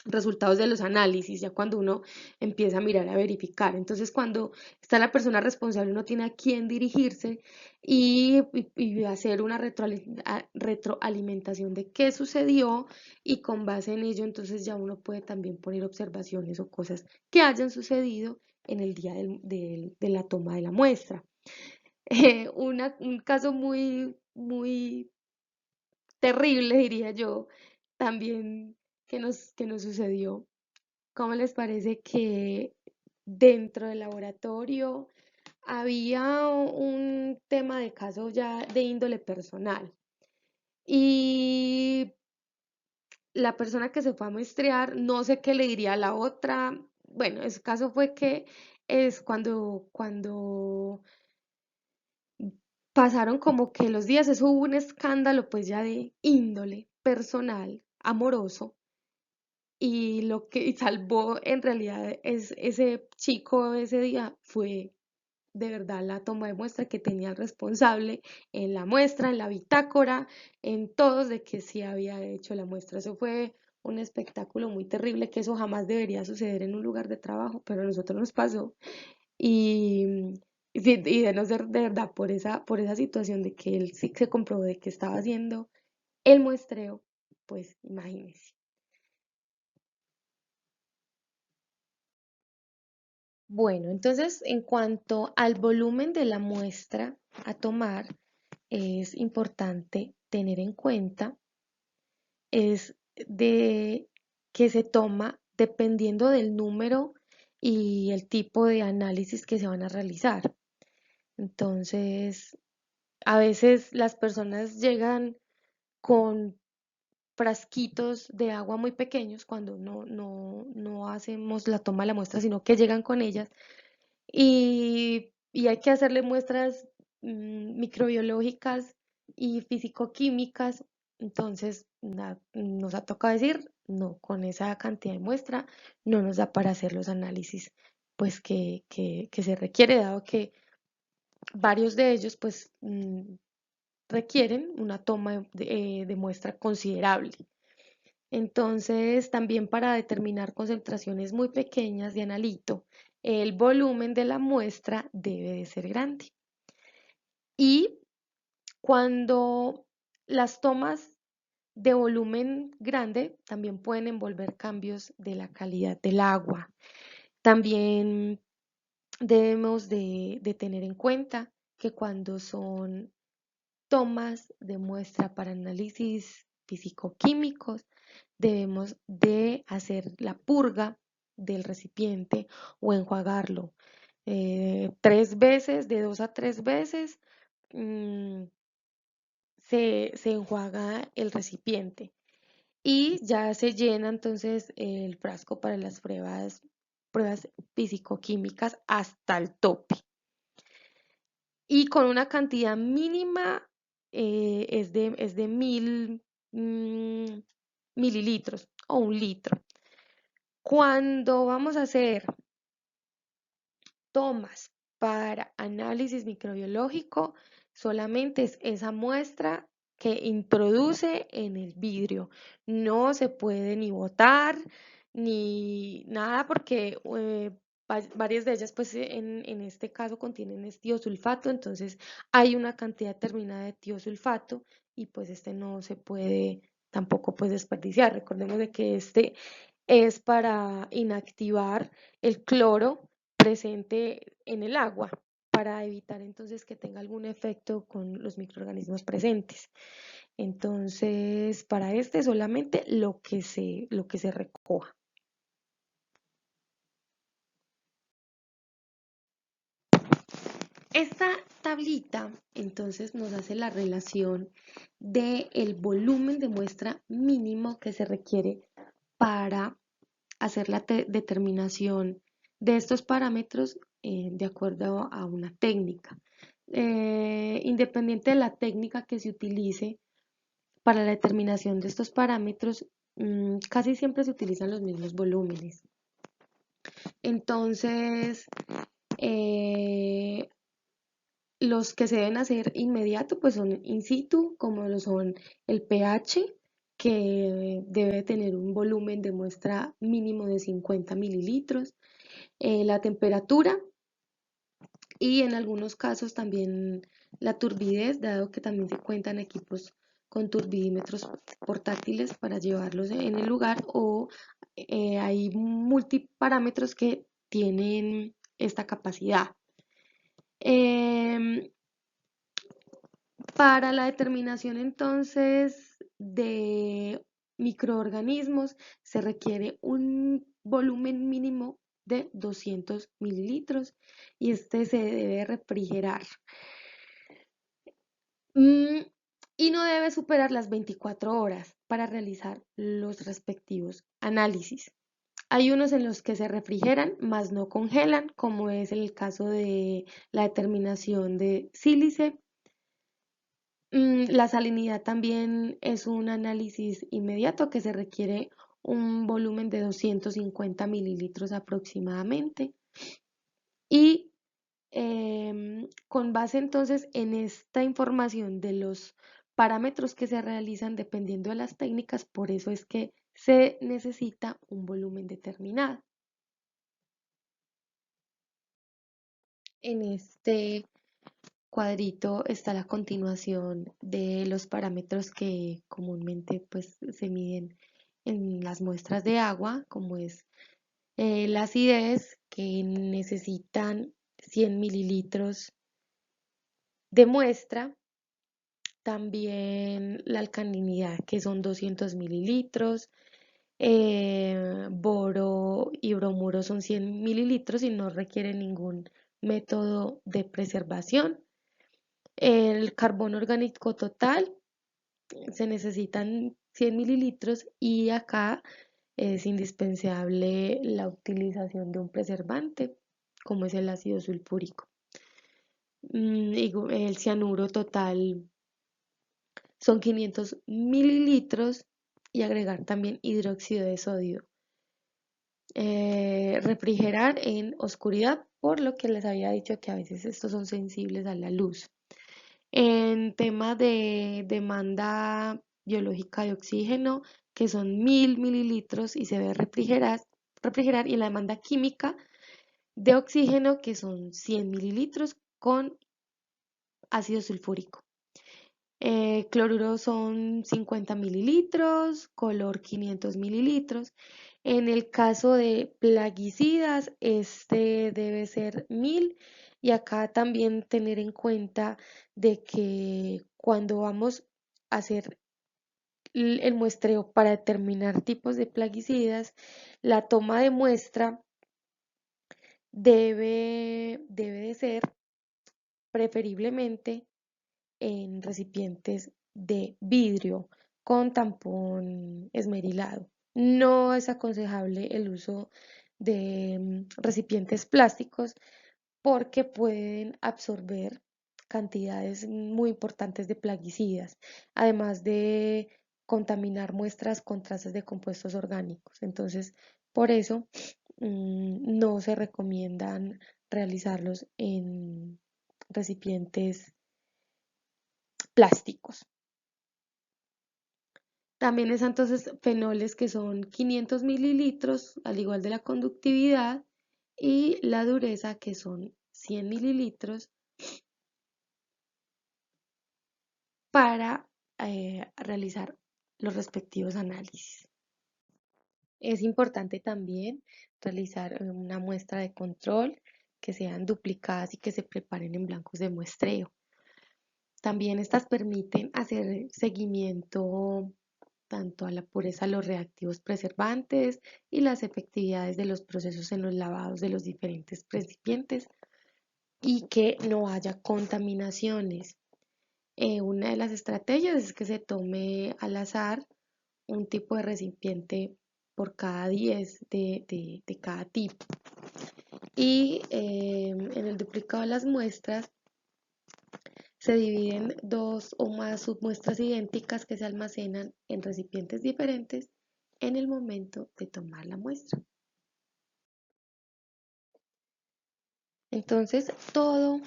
resultados de los análisis, ya cuando uno empieza a mirar, a verificar. Entonces, cuando está la persona responsable, uno tiene a quién dirigirse y hacer una retroalimentación de qué sucedió, y con base en ello, entonces ya uno puede también poner observaciones o cosas que hayan sucedido en el día de la toma de la muestra. Un caso muy, muy terrible, diría yo, también que nos sucedió. ¿Cómo les parece que dentro del laboratorio había un tema de caso ya de índole personal? Y la persona que se fue a muestrear, no sé qué le diría a la otra. Bueno, el caso fue que es cuando pasaron como que los días, eso hubo un escándalo pues ya de índole personal, amoroso, y lo que salvó en realidad es ese chico ese día fue de verdad la toma de muestra que tenía el responsable en la muestra, en la bitácora, en todos de que sí había hecho la muestra. Eso fue un espectáculo muy terrible, que eso jamás debería suceder en un lugar de trabajo, pero a nosotros nos pasó. Y, y de no ser de verdad por esa situación de que él sí se comprobó de que estaba haciendo el muestreo, pues imagínense. Bueno, entonces en cuanto al volumen de la muestra a tomar, es importante tener en cuenta es de que se toma dependiendo del número y el tipo de análisis que se van a realizar. Entonces, a veces las personas llegan con frasquitos de agua muy pequeños cuando no hacemos la toma de la muestra, sino que llegan con ellas, y hay que hacerle muestras microbiológicas y fisicoquímicas Entonces nos ha tocado decir, no, con esa cantidad de muestra no nos da para hacer los análisis pues que se requiere, dado que varios de ellos pues requieren una toma de muestra considerable. Entonces, también para determinar concentraciones muy pequeñas de analito, el volumen de la muestra debe de ser grande. Y cuando las tomas de volumen grande también pueden envolver cambios de la calidad del agua. También debemos de tener en cuenta que cuando son tomas de muestra para análisis físico-químicos, debemos de hacer la purga del recipiente o enjuagarlo 3 veces, de 2 a 3 veces mm, se enjuaga el recipiente y ya se llena entonces el frasco para las pruebas físico-químicas hasta el tope. Y con una cantidad mínima es de 1000 mililitros o 1 litro. Cuando vamos a hacer tomas para análisis microbiológico, solamente es esa muestra que introduce en el vidrio. No se puede ni botar ni nada porque varias de ellas pues en este caso contienen tiosulfato, entonces hay una cantidad determinada de tiosulfato y pues este no se puede tampoco pues desperdiciar. Recordemos de que este es para inactivar el cloro presente en el agua para evitar entonces que tenga algún efecto con los microorganismos presentes. Entonces, para este solamente lo que se recoja. Esta tablita entonces nos hace la relación del volumen de muestra mínimo que se requiere para hacer la determinación de estos parámetros de acuerdo a una técnica. Independiente de la técnica que se utilice para la determinación de estos parámetros, casi siempre se utilizan los mismos volúmenes. Entonces, eh, los que se deben hacer inmediato pues son in situ, como lo son el pH, que debe tener un volumen de muestra mínimo de 50 mililitros, la temperatura y en algunos casos también la turbidez, dado que también se cuentan equipos con turbidímetros portátiles para llevarlos en el lugar o hay multiparámetros que tienen esta capacidad. Em, para la determinación entonces de microorganismos se requiere un volumen mínimo de 200 mililitros y este se debe refrigerar. Y no debe superar las 24 horas para realizar los respectivos análisis. Hay unos en los que se refrigeran, mas no congelan, como es el caso de la determinación de sílice. La salinidad también es un análisis inmediato que se requiere un volumen de 250 mililitros aproximadamente. Y con base entonces en esta información de los parámetros que se realizan dependiendo de las técnicas, por eso es que se necesita un volumen determinado. En este cuadrito está la continuación de los parámetros que comúnmente pues, se miden en las muestras de agua, como es la acidez, que necesitan 100 mililitros de muestra, también la alcalinidad, que son 200 mililitros, boro y bromuro son 100 mililitros y no requiere ningún método de preservación. El carbono orgánico total se necesitan 100 mililitros y acá es indispensable la utilización de un preservante, como es el ácido sulfúrico. El cianuro total son 500 mililitros y agregar también hidróxido de sodio. Refrigerar en oscuridad, por lo que les había dicho que a veces estos son sensibles a la luz. En tema de demanda biológica de oxígeno, que son 1000 mililitros y se debe refrigerar, y la demanda química de oxígeno, que son 100 mililitros con ácido sulfúrico. Cloruro son 50 mililitros, color 500 mililitros. En el caso de plaguicidas, este debe ser 1000. Y acá también tener en cuenta de que cuando vamos a hacer el muestreo para determinar tipos de plaguicidas, la toma de muestra debe de ser preferiblemente en recipientes de vidrio con tampón esmerilado. No es aconsejable el uso de recipientes plásticos porque pueden absorber cantidades muy importantes de plaguicidas, además de contaminar muestras con trazas de compuestos orgánicos. Entonces, por eso no se recomiendan realizarlos en recipientes plásticos. También están entonces fenoles que son 500 mililitros, al igual de la conductividad, y la dureza que son 100 mililitros para realizar los respectivos análisis. Es importante también realizar una muestra de control, que sean duplicadas y que se preparen en blancos de muestreo. También estas permiten hacer seguimiento tanto a la pureza, los reactivos preservantes y las efectividades de los procesos en los lavados de los diferentes recipientes y que no haya contaminaciones. Una de las estrategias es que se tome al azar un tipo de recipiente por cada 10 de cada tipo. Y en el duplicado de las muestras se dividen dos o más submuestras idénticas que se almacenan en recipientes diferentes en el momento de tomar la muestra. Entonces, todo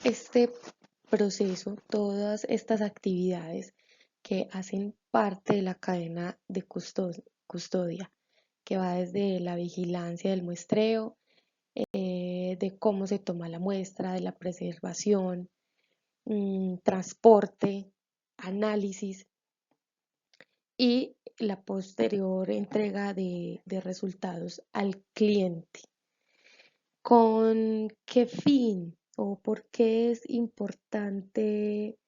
este proceso, todas estas actividades que hacen parte de la cadena de custodia, que va desde la vigilancia del muestreo, de cómo se toma la muestra, de la preservación, transporte, análisis y la posterior entrega de resultados al cliente. ¿Con qué fin o por qué es importante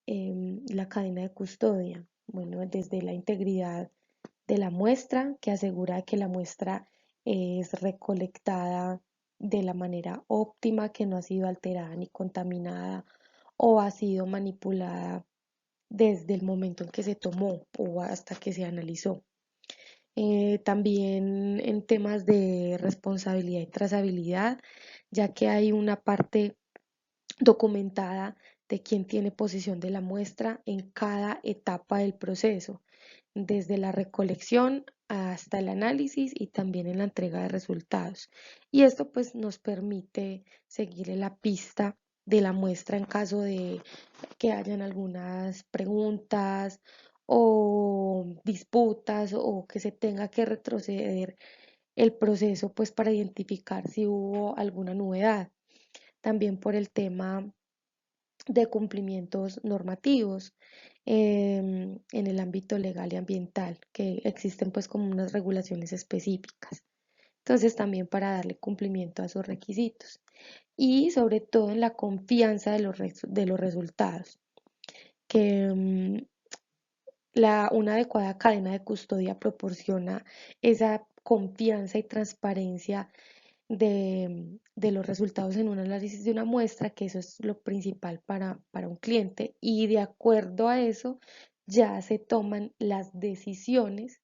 la cadena de custodia? Bueno, desde la integridad de la muestra, que asegura que la muestra es recolectada de la manera óptima, que no ha sido alterada ni contaminada o ha sido manipulada desde el momento en que se tomó o hasta que se analizó. También en temas de responsabilidad y trazabilidad, ya que hay una parte documentada de quién tiene posesión de la muestra en cada etapa del proceso, desde la recolección hasta el análisis y también en la entrega de resultados. Y esto pues nos permite seguir en la pista de la muestra en caso de que hayan algunas preguntas o disputas o que se tenga que retroceder el proceso pues para identificar si hubo alguna novedad. También por el tema de cumplimientos normativos en el ámbito legal y ambiental, que existen pues como unas regulaciones específicas. Entonces también para darle cumplimiento a esos requisitos y sobre todo en la confianza de los resultados, que una adecuada cadena de custodia proporciona esa confianza y transparencia de los resultados en un análisis de una muestra, que eso es lo principal para un cliente, y de acuerdo a eso ya se toman las decisiones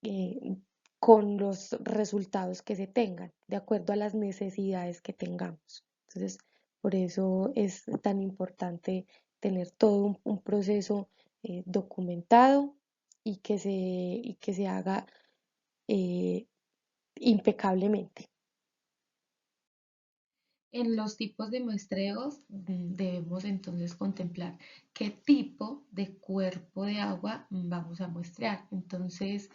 eh, con los resultados que se tengan, de acuerdo a las necesidades que tengamos. Entonces, por eso es tan importante tener todo un proceso documentado y que se haga eh, impecablemente. En los tipos de muestreos debemos entonces contemplar qué tipo de cuerpo de agua vamos a muestrear. Entonces,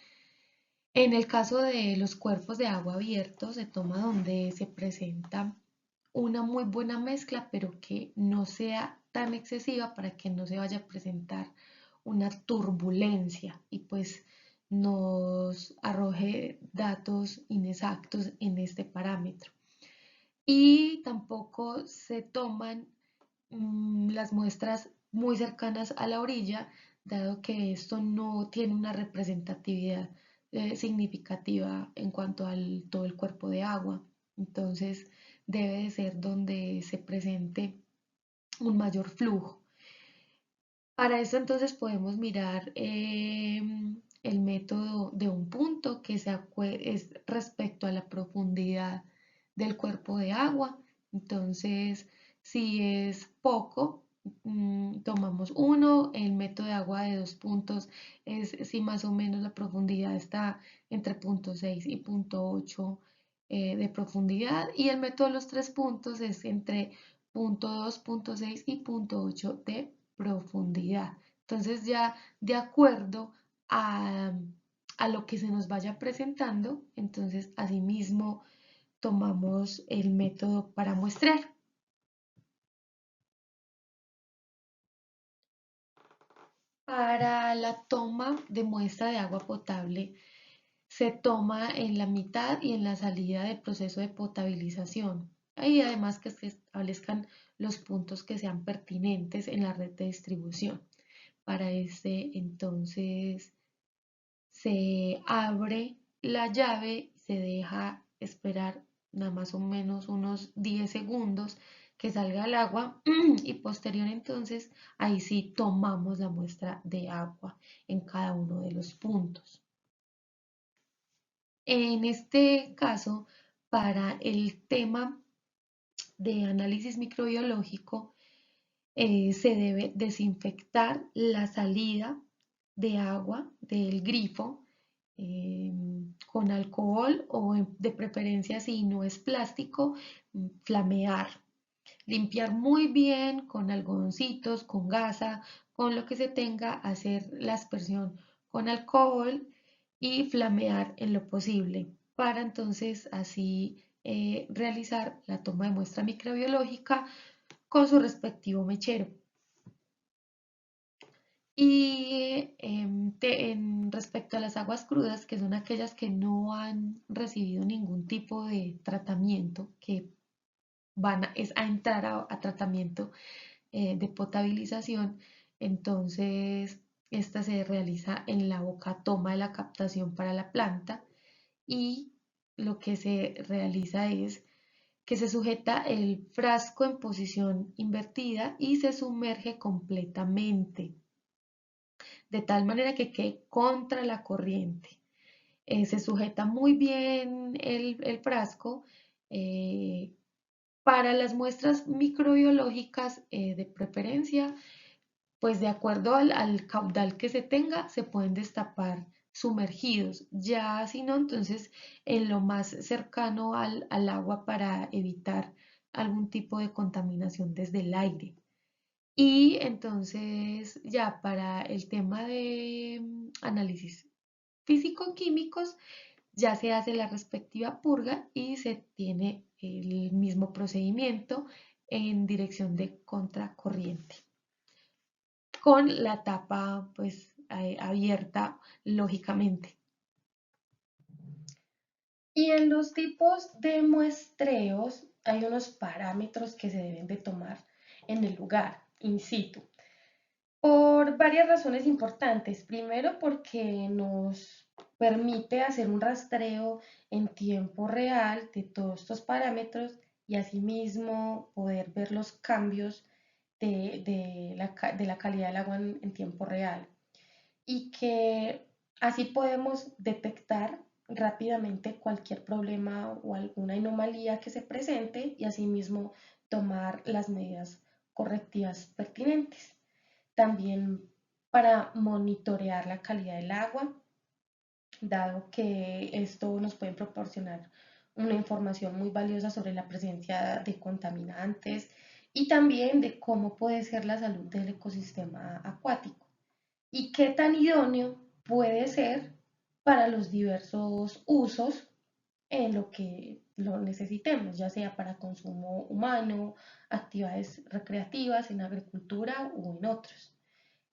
en el caso de los cuerpos de agua abiertos, se toma donde se presenta una muy buena mezcla, pero que no sea tan excesiva para que no se vaya a presentar una turbulencia y pues nos arroje datos inexactos en este parámetro. Y tampoco se toman las muestras muy cercanas a la orilla, dado que esto no tiene una representatividad significativa en cuanto al todo el cuerpo de agua. Entonces debe de ser donde se presente un mayor flujo. Para eso entonces podemos mirar el método de un punto que es respecto a la profundidad del cuerpo de agua. Entonces, si es poco, tomamos uno. El método de agua de 2 puntos es si más o menos la profundidad está entre 0,6 y 0,8 de profundidad. Y el método de los 3 puntos es entre 0,2, 0,6 y 0,8 de profundidad. Entonces ya de acuerdo a, a lo que se nos vaya presentando, entonces asimismo tomamos el método para muestrear. Para la toma de muestra de agua potable, se toma en la mitad y en la salida del proceso de potabilización. Y además que se establezcan los puntos que sean pertinentes en la red de distribución. Para este entonces se abre la llave, se deja esperar nada más o menos unos 10 segundos que salga el agua y posterior entonces ahí sí tomamos la muestra de agua en cada uno de los puntos. En este caso, para el tema de análisis microbiológico, se debe desinfectar la salida de agua del grifo con alcohol o de preferencia si no es plástico, flamear. Limpiar muy bien con algodoncitos, con gasa, con lo que se tenga, hacer la aspersión con alcohol y flamear en lo posible para entonces así realizar la toma de muestra microbiológica con su respectivo mechero. Y respecto a las aguas crudas, que son aquellas que no han recibido ningún tipo de tratamiento, que es a entrar a tratamiento de potabilización, entonces esta se realiza en la boca toma de la captación para la planta y lo que se realiza es que se sujeta el frasco en posición invertida y se sumerge completamente, de tal manera que quede contra la corriente. Se sujeta muy bien el frasco. Para las muestras microbiológicas de preferencia, pues de acuerdo al caudal que se tenga, se pueden destapar sumergidos. Ya si no, entonces en lo más cercano al agua para evitar algún tipo de contaminación desde el aire. Y entonces ya para el tema de análisis físico-químicos, ya se hace la respectiva purga y se tiene el mismo procedimiento en dirección de contracorriente, con la tapa pues abierta lógicamente. Y en los tipos de muestreos hay unos parámetros que se deben de tomar en el lugar, in situ, por varias razones importantes. Primero, porque nos permite hacer un rastreo en tiempo real de todos estos parámetros y asimismo poder ver los cambios de la calidad del agua en tiempo real. Y que así podemos detectar rápidamente cualquier problema o alguna anomalía que se presente y asimismo tomar las medidas correctivas pertinentes. También para monitorear la calidad del agua, dado que esto nos puede proporcionar una información muy valiosa sobre la presencia de contaminantes y también de cómo puede ser la salud del ecosistema acuático y qué tan idóneo puede ser para los diversos usos en lo que lo necesitemos, ya sea para consumo humano, actividades recreativas, en agricultura o en otros.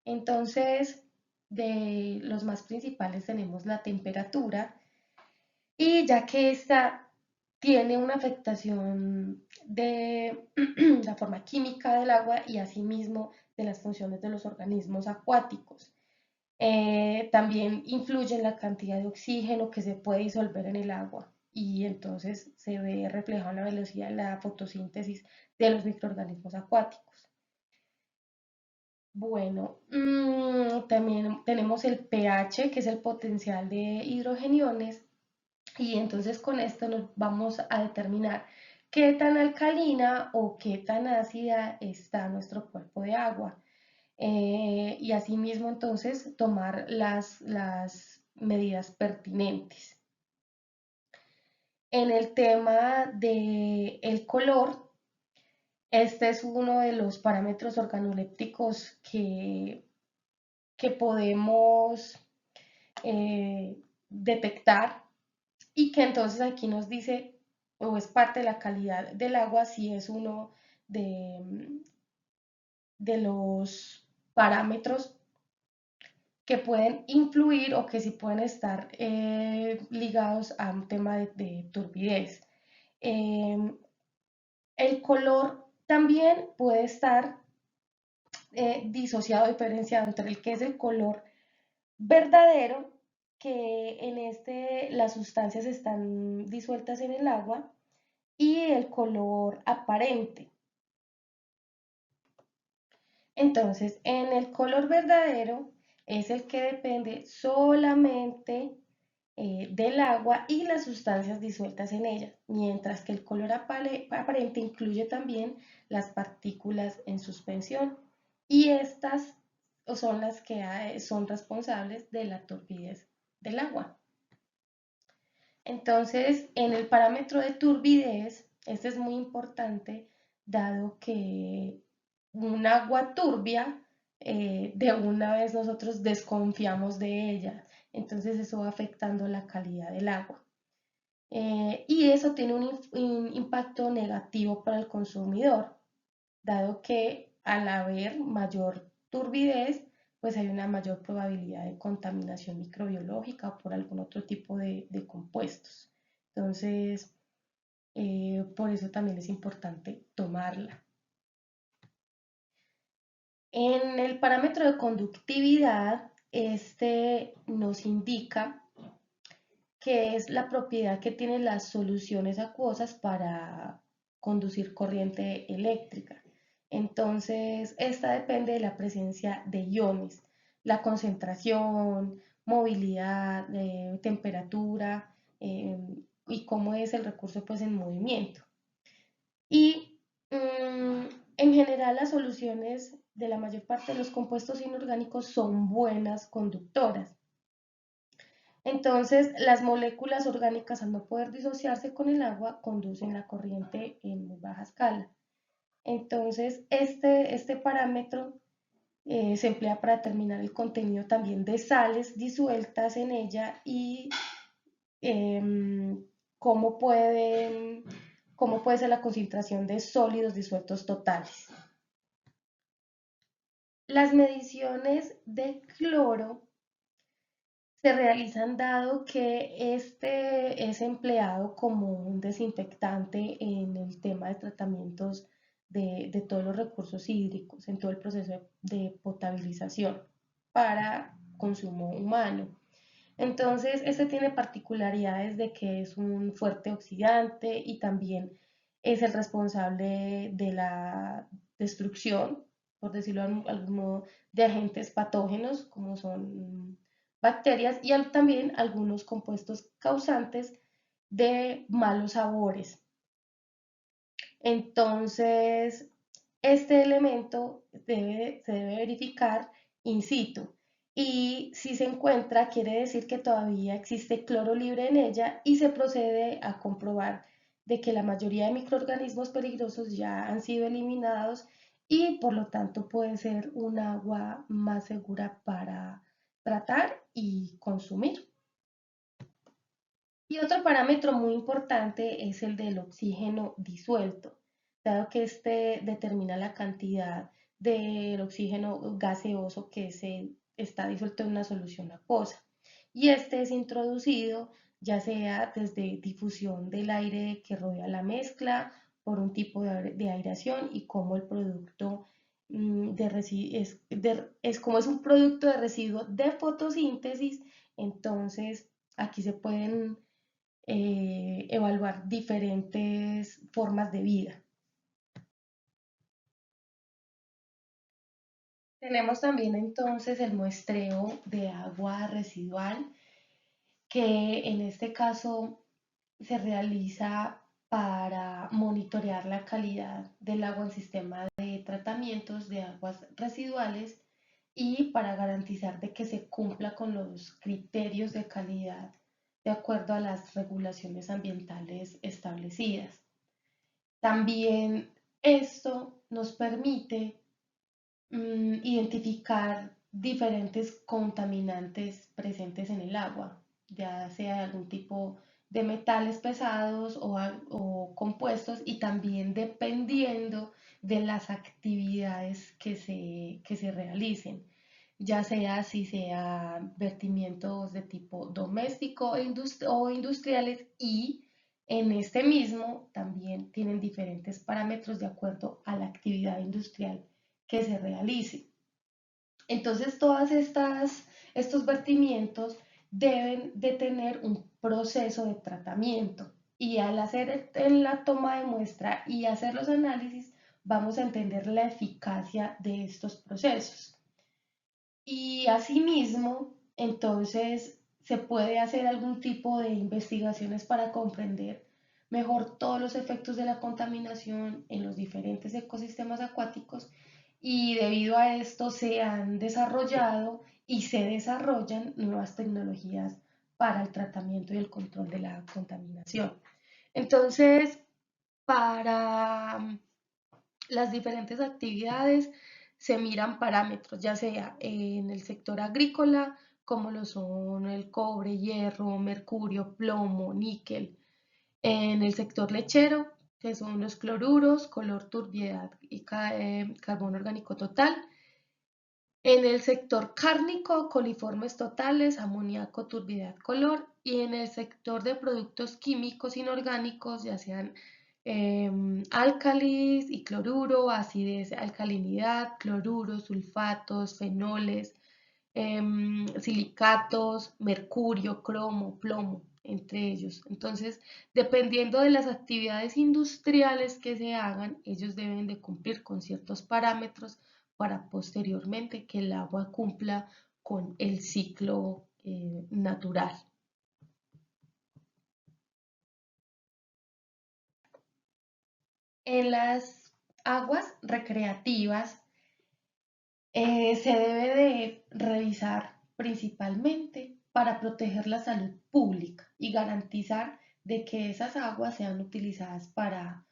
Entonces, de los más principales tenemos la temperatura y ya que esta tiene una afectación de la forma química del agua y asimismo de las funciones de los organismos acuáticos. También influye en la cantidad de oxígeno que se puede disolver en el agua y entonces se ve reflejado en la velocidad de la fotosíntesis de los microorganismos acuáticos. Bueno, también tenemos el pH, que es el potencial de hidrogeniones, y entonces con esto nos vamos a determinar qué tan alcalina o qué tan ácida está nuestro cuerpo de agua. Y asimismo entonces tomar las medidas pertinentes. En el tema del color, este es uno de los parámetros organolépticos que podemos detectar y que entonces aquí nos dice o es parte de la calidad del agua si es uno de, de los parámetros que pueden influir o que sí pueden estar ligados a un tema de turbidez. El color también puede estar disociado, diferenciado entre el que es el color verdadero, que en este las sustancias están disueltas en el agua, y el color aparente. Entonces, en el color verdadero es el que depende solamente del agua y las sustancias disueltas en ella, mientras que el color aparente incluye también las partículas en suspensión y estas son las que son responsables de la turbidez del agua. Entonces, en el parámetro de turbidez, este es muy importante dado que un agua turbia, de una vez nosotros desconfiamos de ella. Entonces eso va afectando la calidad del agua. Y eso tiene un impacto negativo para el consumidor, dado que al haber mayor turbidez, pues hay una mayor probabilidad de contaminación microbiológica o por algún otro tipo de compuestos. Entonces, por eso también es importante tomarla. En el parámetro de conductividad, este nos indica que es la propiedad que tienen las soluciones acuosas para conducir corriente eléctrica. Entonces, esta depende de la presencia de iones, la concentración, movilidad, temperatura y cómo es el recurso pues en movimiento. Y en general las soluciones de la mayor parte de los compuestos inorgánicos son buenas conductoras. Entonces, las moléculas orgánicas, al no poder disociarse con el agua, conducen la corriente en muy baja escala. Entonces, este parámetro se emplea para determinar el contenido también de sales disueltas en ella y em, cómo, cómo puede ser la concentración de sólidos disueltos totales. Las mediciones de cloro se realizan dado que este es empleado como un desinfectante en el tema de tratamientos de todos los recursos hídricos, en todo el proceso de potabilización para consumo humano. Entonces, este tiene particularidades de que es un fuerte oxidante y también es el responsable de la destrucción, por decirlo de algún modo, de agentes patógenos como son bacterias y también algunos compuestos causantes de malos sabores. Entonces, este elemento se debe verificar in situ y si se encuentra quiere decir que todavía existe cloro libre en ella y se procede a comprobar de que la mayoría de microorganismos peligrosos ya han sido eliminados y por lo tanto puede ser un agua más segura para tratar y consumir. Y otro parámetro muy importante es el del oxígeno disuelto, dado que este determina la cantidad del oxígeno gaseoso que se está disuelto en una solución acuosa. Y este es introducido ya sea desde difusión del aire que rodea la mezcla, por un tipo de aireación y como el producto es como es un producto de residuo de fotosíntesis, entonces aquí se pueden evaluar diferentes formas de vida. Tenemos también entonces el muestreo de agua residual, que en este caso se realiza para monitorear la calidad del agua en sistema de tratamientos de aguas residuales y para garantizar de que se cumpla con los criterios de calidad de acuerdo a las regulaciones ambientales establecidas. También esto nos permite identificar diferentes contaminantes presentes en el agua, ya sea algún tipo de metales pesados o compuestos y también dependiendo de las actividades que se realicen, ya sea si sea vertimientos de tipo doméstico o industriales y en este mismo también tienen diferentes parámetros de acuerdo a la actividad industrial que se realice. Entonces, estos vertimientos deben de tener un proceso de tratamiento y al hacer en la toma de muestra y hacer los análisis, vamos a entender la eficacia de estos procesos. Y asimismo, entonces, se puede hacer algún tipo de investigaciones para comprender mejor todos los efectos de la contaminación en los diferentes ecosistemas acuáticos y debido a esto se han desarrollado y se desarrollan nuevas tecnologías para el tratamiento y el control de la contaminación. Entonces, para las diferentes actividades se miran parámetros, ya sea en el sector agrícola, como lo son el cobre, hierro, mercurio, plomo, níquel. En el sector lechero, que son los cloruros, color, turbiedad y carbono orgánico total. En el sector cárnico, coliformes totales, amoníaco, turbidez, color. Y en el sector de productos químicos inorgánicos, ya sean álcalis y cloruro, acidez, alcalinidad, cloruro, sulfatos, fenoles, silicatos, mercurio, cromo, plomo, entre ellos. Entonces, dependiendo de las actividades industriales que se hagan, ellos deben de cumplir con ciertos parámetros para posteriormente que el agua cumpla con el ciclo natural. En las aguas recreativas se debe de revisar principalmente para proteger la salud pública y garantizar de que esas aguas sean utilizadas para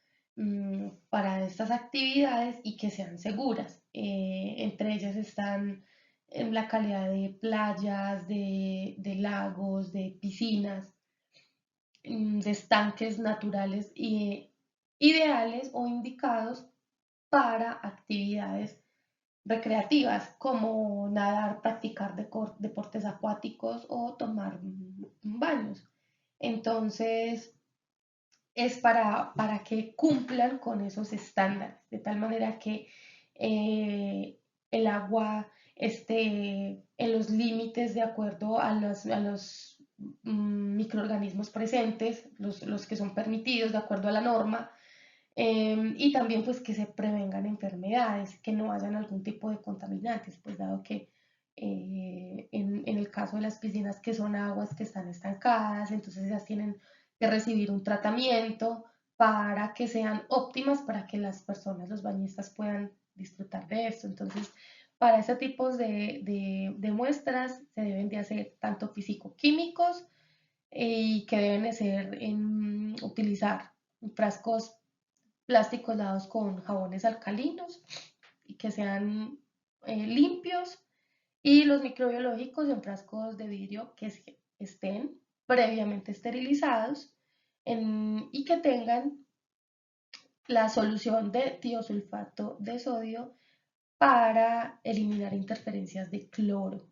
estas actividades y que sean seguras. Entre ellas están en la calidad de playas, de lagos, de piscinas, de estanques naturales ideales o indicados para actividades recreativas como nadar, practicar deportes acuáticos o tomar baños. Entonces, es para que cumplan con esos estándares, de tal manera que el agua esté en los límites de acuerdo a los microorganismos presentes, los que son permitidos de acuerdo a la norma, y también pues que se prevengan enfermedades, que no hayan algún tipo de contaminantes, pues dado que en el caso de las piscinas que son aguas que están estancadas, entonces ellas tienen que recibir un tratamiento para que sean óptimas para que las personas, los bañistas, puedan disfrutar de esto. Entonces, para ese tipo de muestras se deben de hacer tanto físico-químicos y que deben de ser utilizar frascos plásticos lavados con jabones alcalinos y que sean limpios, y los microbiológicos en frascos de vidrio que estén previamente esterilizados y que tengan la solución de tiosulfato de sodio para eliminar interferencias de cloro.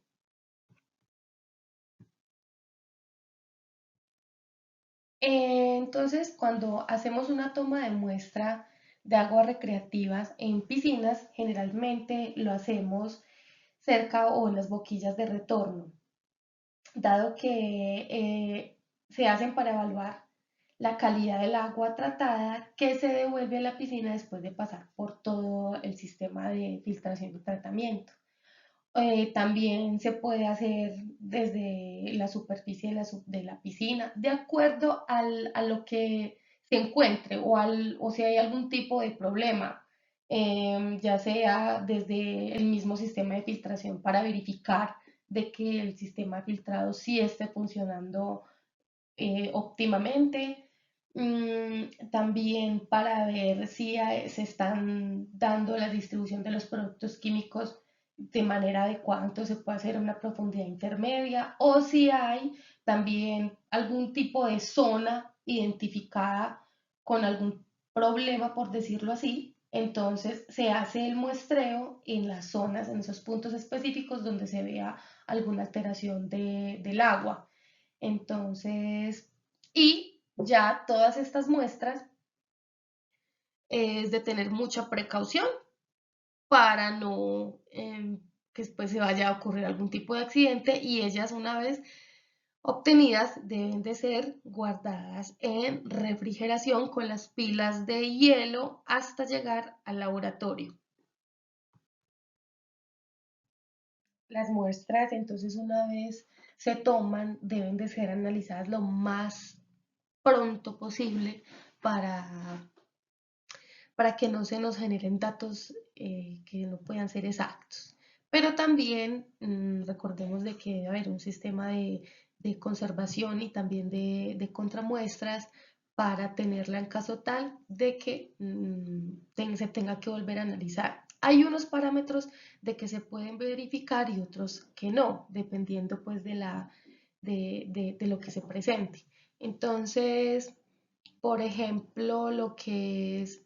Entonces, cuando hacemos una toma de muestra de aguas recreativas en piscinas, generalmente lo hacemos cerca o en las boquillas de retorno, dado que se hacen para evaluar la calidad del agua tratada que se devuelve a la piscina después de pasar por todo el sistema de filtración y tratamiento. También se puede hacer desde la superficie de la piscina, de acuerdo a lo que se encuentre o si hay algún tipo de problema, ya sea desde el mismo sistema de filtración para verificar de que el sistema filtrado sí esté funcionando óptimamente. También para ver si se están dando la distribución de los productos químicos de manera adecuada, entonces se puede hacer una profundidad intermedia, o si hay también algún tipo de zona identificada con algún problema, por decirlo así, entonces se hace el muestreo en las zonas, en esos puntos específicos donde se vea alguna alteración del agua. Entonces, y ya todas estas muestras es de tener mucha precaución para no que después se vaya a ocurrir algún tipo de accidente, y ellas, una vez obtenidas, deben de ser guardadas en refrigeración con las pilas de hielo hasta llegar al laboratorio. Las muestras, entonces, una vez se toman, deben de ser analizadas lo más pronto posible para, para que no se nos generen datos que no puedan ser exactos. Pero también recordemos de que debe haber un sistema de conservación y también de contramuestras para tenerla en caso tal de que se tenga que volver a analizar. Hay unos parámetros de que se pueden verificar y otros que no, dependiendo pues de lo que se presente. Entonces, por ejemplo, lo que es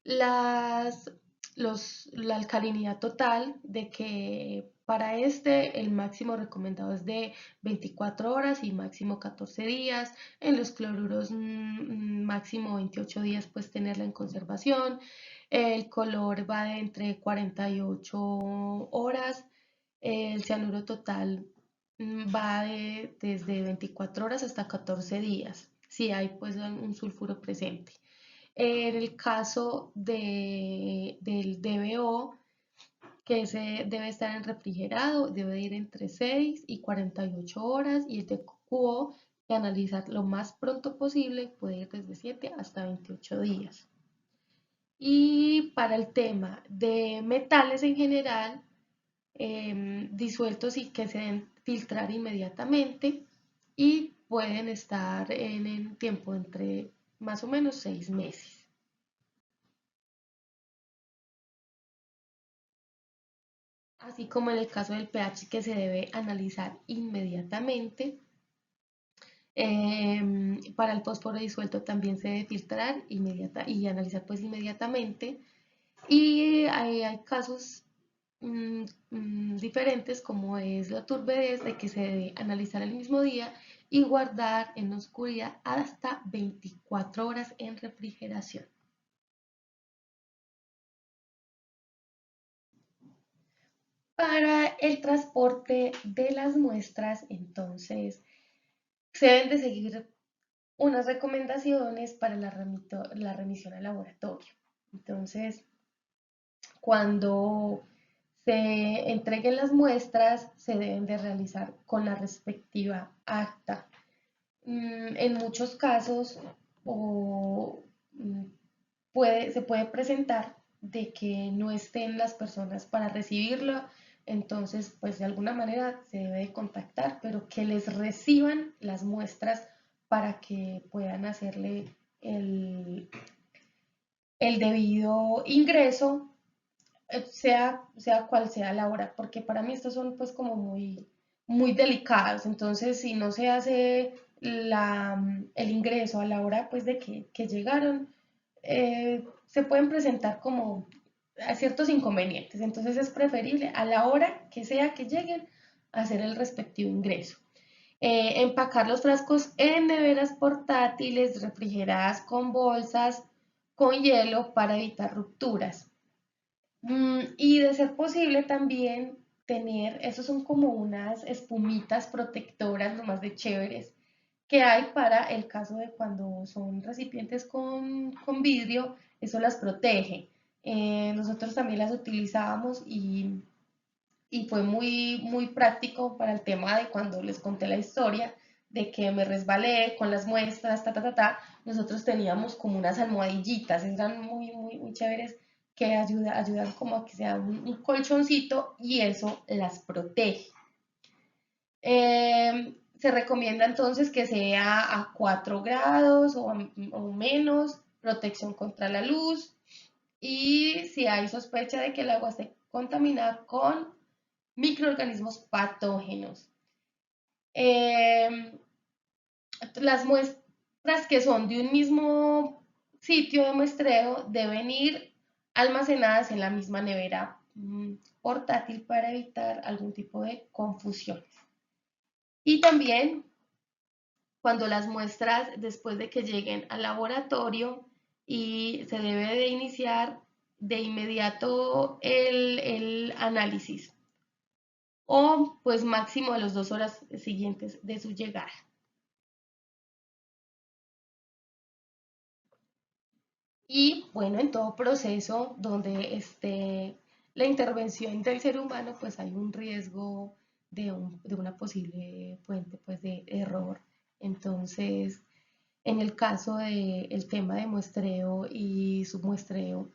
las, la alcalinidad total, de que para este el máximo recomendado es de 24 horas y máximo 14 días. En los cloruros máximo 28 días pues tenerla en conservación. El color va de entre 48 horas. El cianuro total va desde 24 horas hasta 14 días, si hay pues un sulfuro presente. En el caso del DBO, que se debe estar en refrigerado, debe ir entre 6 y 48 horas, y el de QO, que analizar lo más pronto posible, puede ir desde 7 hasta 28 días. Y para el tema de metales en general, disueltos y que se deben filtrar inmediatamente, y pueden estar en el tiempo entre más o menos 6 meses. Así como en el caso del pH, que se debe analizar inmediatamente. Para el fósforo disuelto también se debe filtrar y analizar pues inmediatamente. Y hay casos diferentes, como es la turbidez, de que se debe analizar el mismo día y guardar en oscuridad hasta 24 horas en refrigeración. Para el transporte de las muestras, entonces, se deben de seguir unas recomendaciones para la remisión al laboratorio. Entonces, cuando se entreguen las muestras, se deben de realizar con la respectiva acta en muchos casos o, mm, se puede presentar de que no estén las personas para recibirlo, entonces pues de alguna manera se debe de contactar, pero que les reciban las muestras para que puedan hacerle el, el debido ingreso, sea cual sea la hora, porque para mí estos son pues como muy delicados, entonces si no se hace el ingreso a la hora pues de que llegaron, se pueden presentar como a ciertos inconvenientes, entonces es preferible a la hora que sea que lleguen hacer el respectivo ingreso. Empacar los frascos en neveras portátiles refrigeradas con bolsas con hielo para evitar rupturas. Y de ser posible también tener, esos son como unas espumitas protectoras, nomás de chéveres, que hay para el caso de cuando son recipientes con vidrio, eso las protege. Nosotros también las utilizábamos y fue muy práctico para el tema de cuando les conté la historia de que me resbalé con las muestras, nosotros teníamos como unas almohadillitas, eran muy chéveres que ayudan como a que sea un colchoncito y eso las protege. Se recomienda entonces que sea a 4 grados o menos, protección contra la luz y si hay sospecha de que el agua esté contaminada con microorganismos patógenos. Eh, las muestras que son de un mismo sitio de muestreo deben ir almacenadas en la misma nevera portátil para evitar algún tipo de confusión. Y también cuando las muestras, después de que lleguen al laboratorio, y se debe de iniciar de inmediato el análisis o pues máximo a las 2 horas siguientes de su llegada. Y bueno, en todo proceso donde esté la intervención del ser humano, pues hay un riesgo de una posible fuente pues, de error. Entonces, en el caso del tema de muestreo y submuestreo,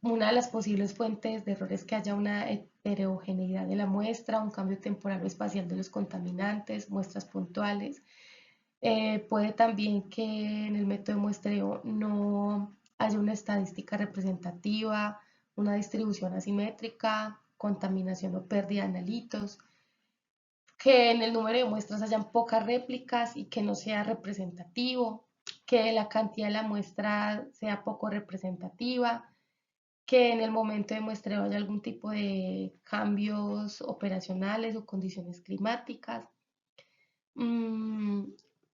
una de las posibles fuentes de error es que haya una heterogeneidad de la muestra, un cambio temporal o espacial de los contaminantes, muestras puntuales. Puede también que en el método de muestreo no haya una estadística representativa, una distribución asimétrica, contaminación o pérdida de analitos, que en el número de muestras hayan pocas réplicas y que no sea representativo, que la cantidad de la muestra sea poco representativa, que en el momento de muestreo haya algún tipo de cambios operacionales o condiciones climáticas, mm,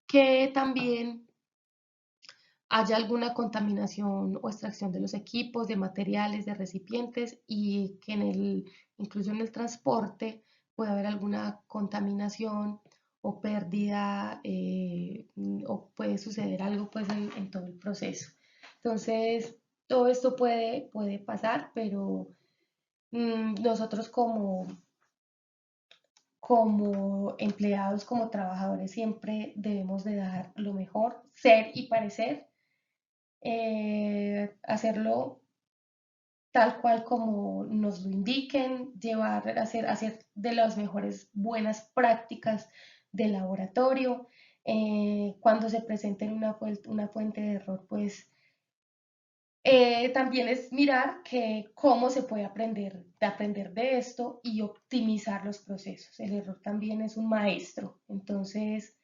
que también haya alguna contaminación o extracción de los equipos, de materiales, de recipientes y que incluso en el transporte pueda haber alguna contaminación o pérdida o puede suceder algo pues en todo el proceso. Entonces, todo esto puede pasar, pero nosotros como empleados, como trabajadores, siempre debemos de dar lo mejor, ser y parecer, hacerlo tal cual como nos lo indiquen, hacer de las mejores buenas prácticas de laboratorio. Cuando se presente una fuente de error, pues también es mirar cómo se puede aprender de esto y optimizar los procesos. El error también es un maestro, entonces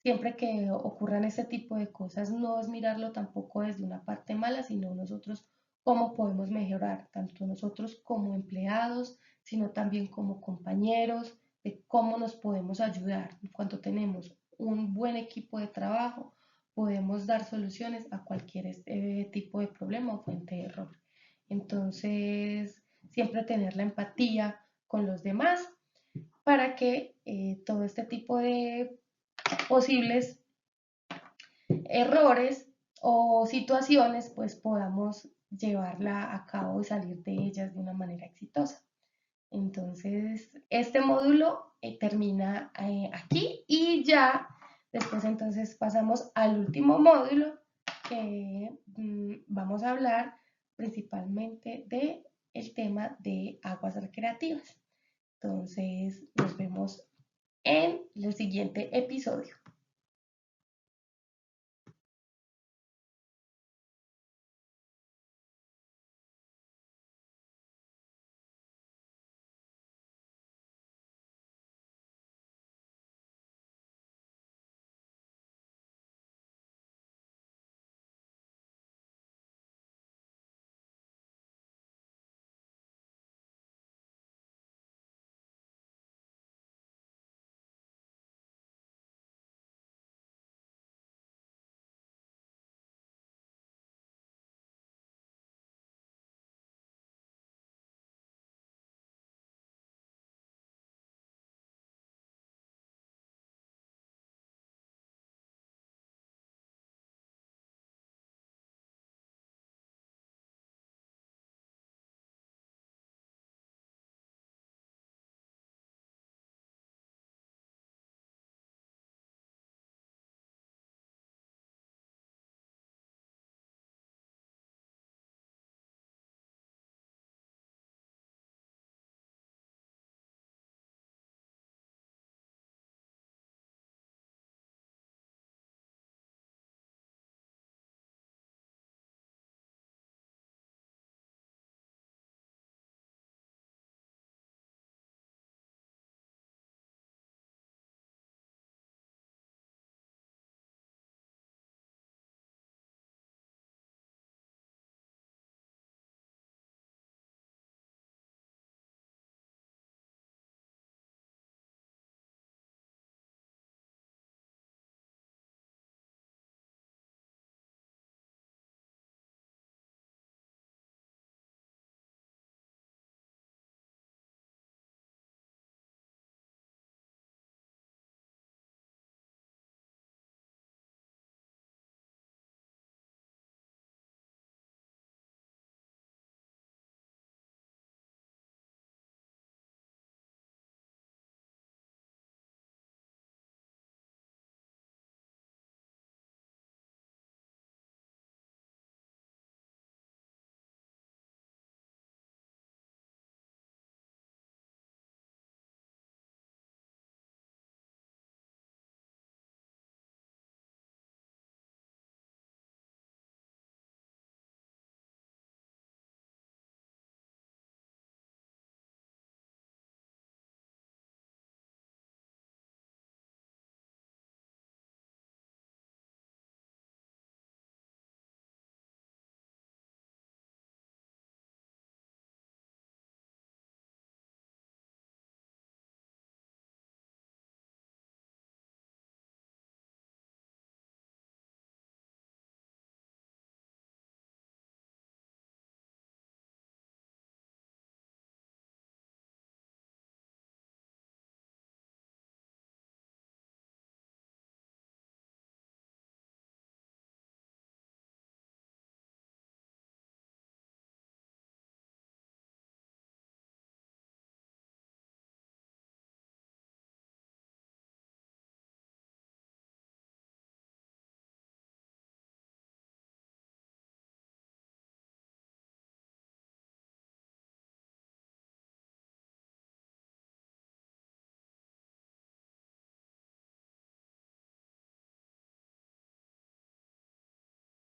siempre que ocurran este tipo de cosas, no es mirarlo tampoco desde una parte mala, sino nosotros cómo podemos mejorar, tanto nosotros como empleados, sino también como compañeros, de cómo nos podemos ayudar cuando tenemos un buen equipo de trabajo podemos dar soluciones a cualquier tipo de problema o fuente de error. Entonces, siempre tener la empatía con los demás para que todo este tipo de posibles errores o situaciones pues podamos llevarla a cabo y salir de ellas de una manera exitosa. Entonces, este módulo termina aquí y ya Después entonces pasamos al último módulo que vamos a hablar principalmente de el tema de aguas recreativas. Entonces nos vemos en el siguiente episodio.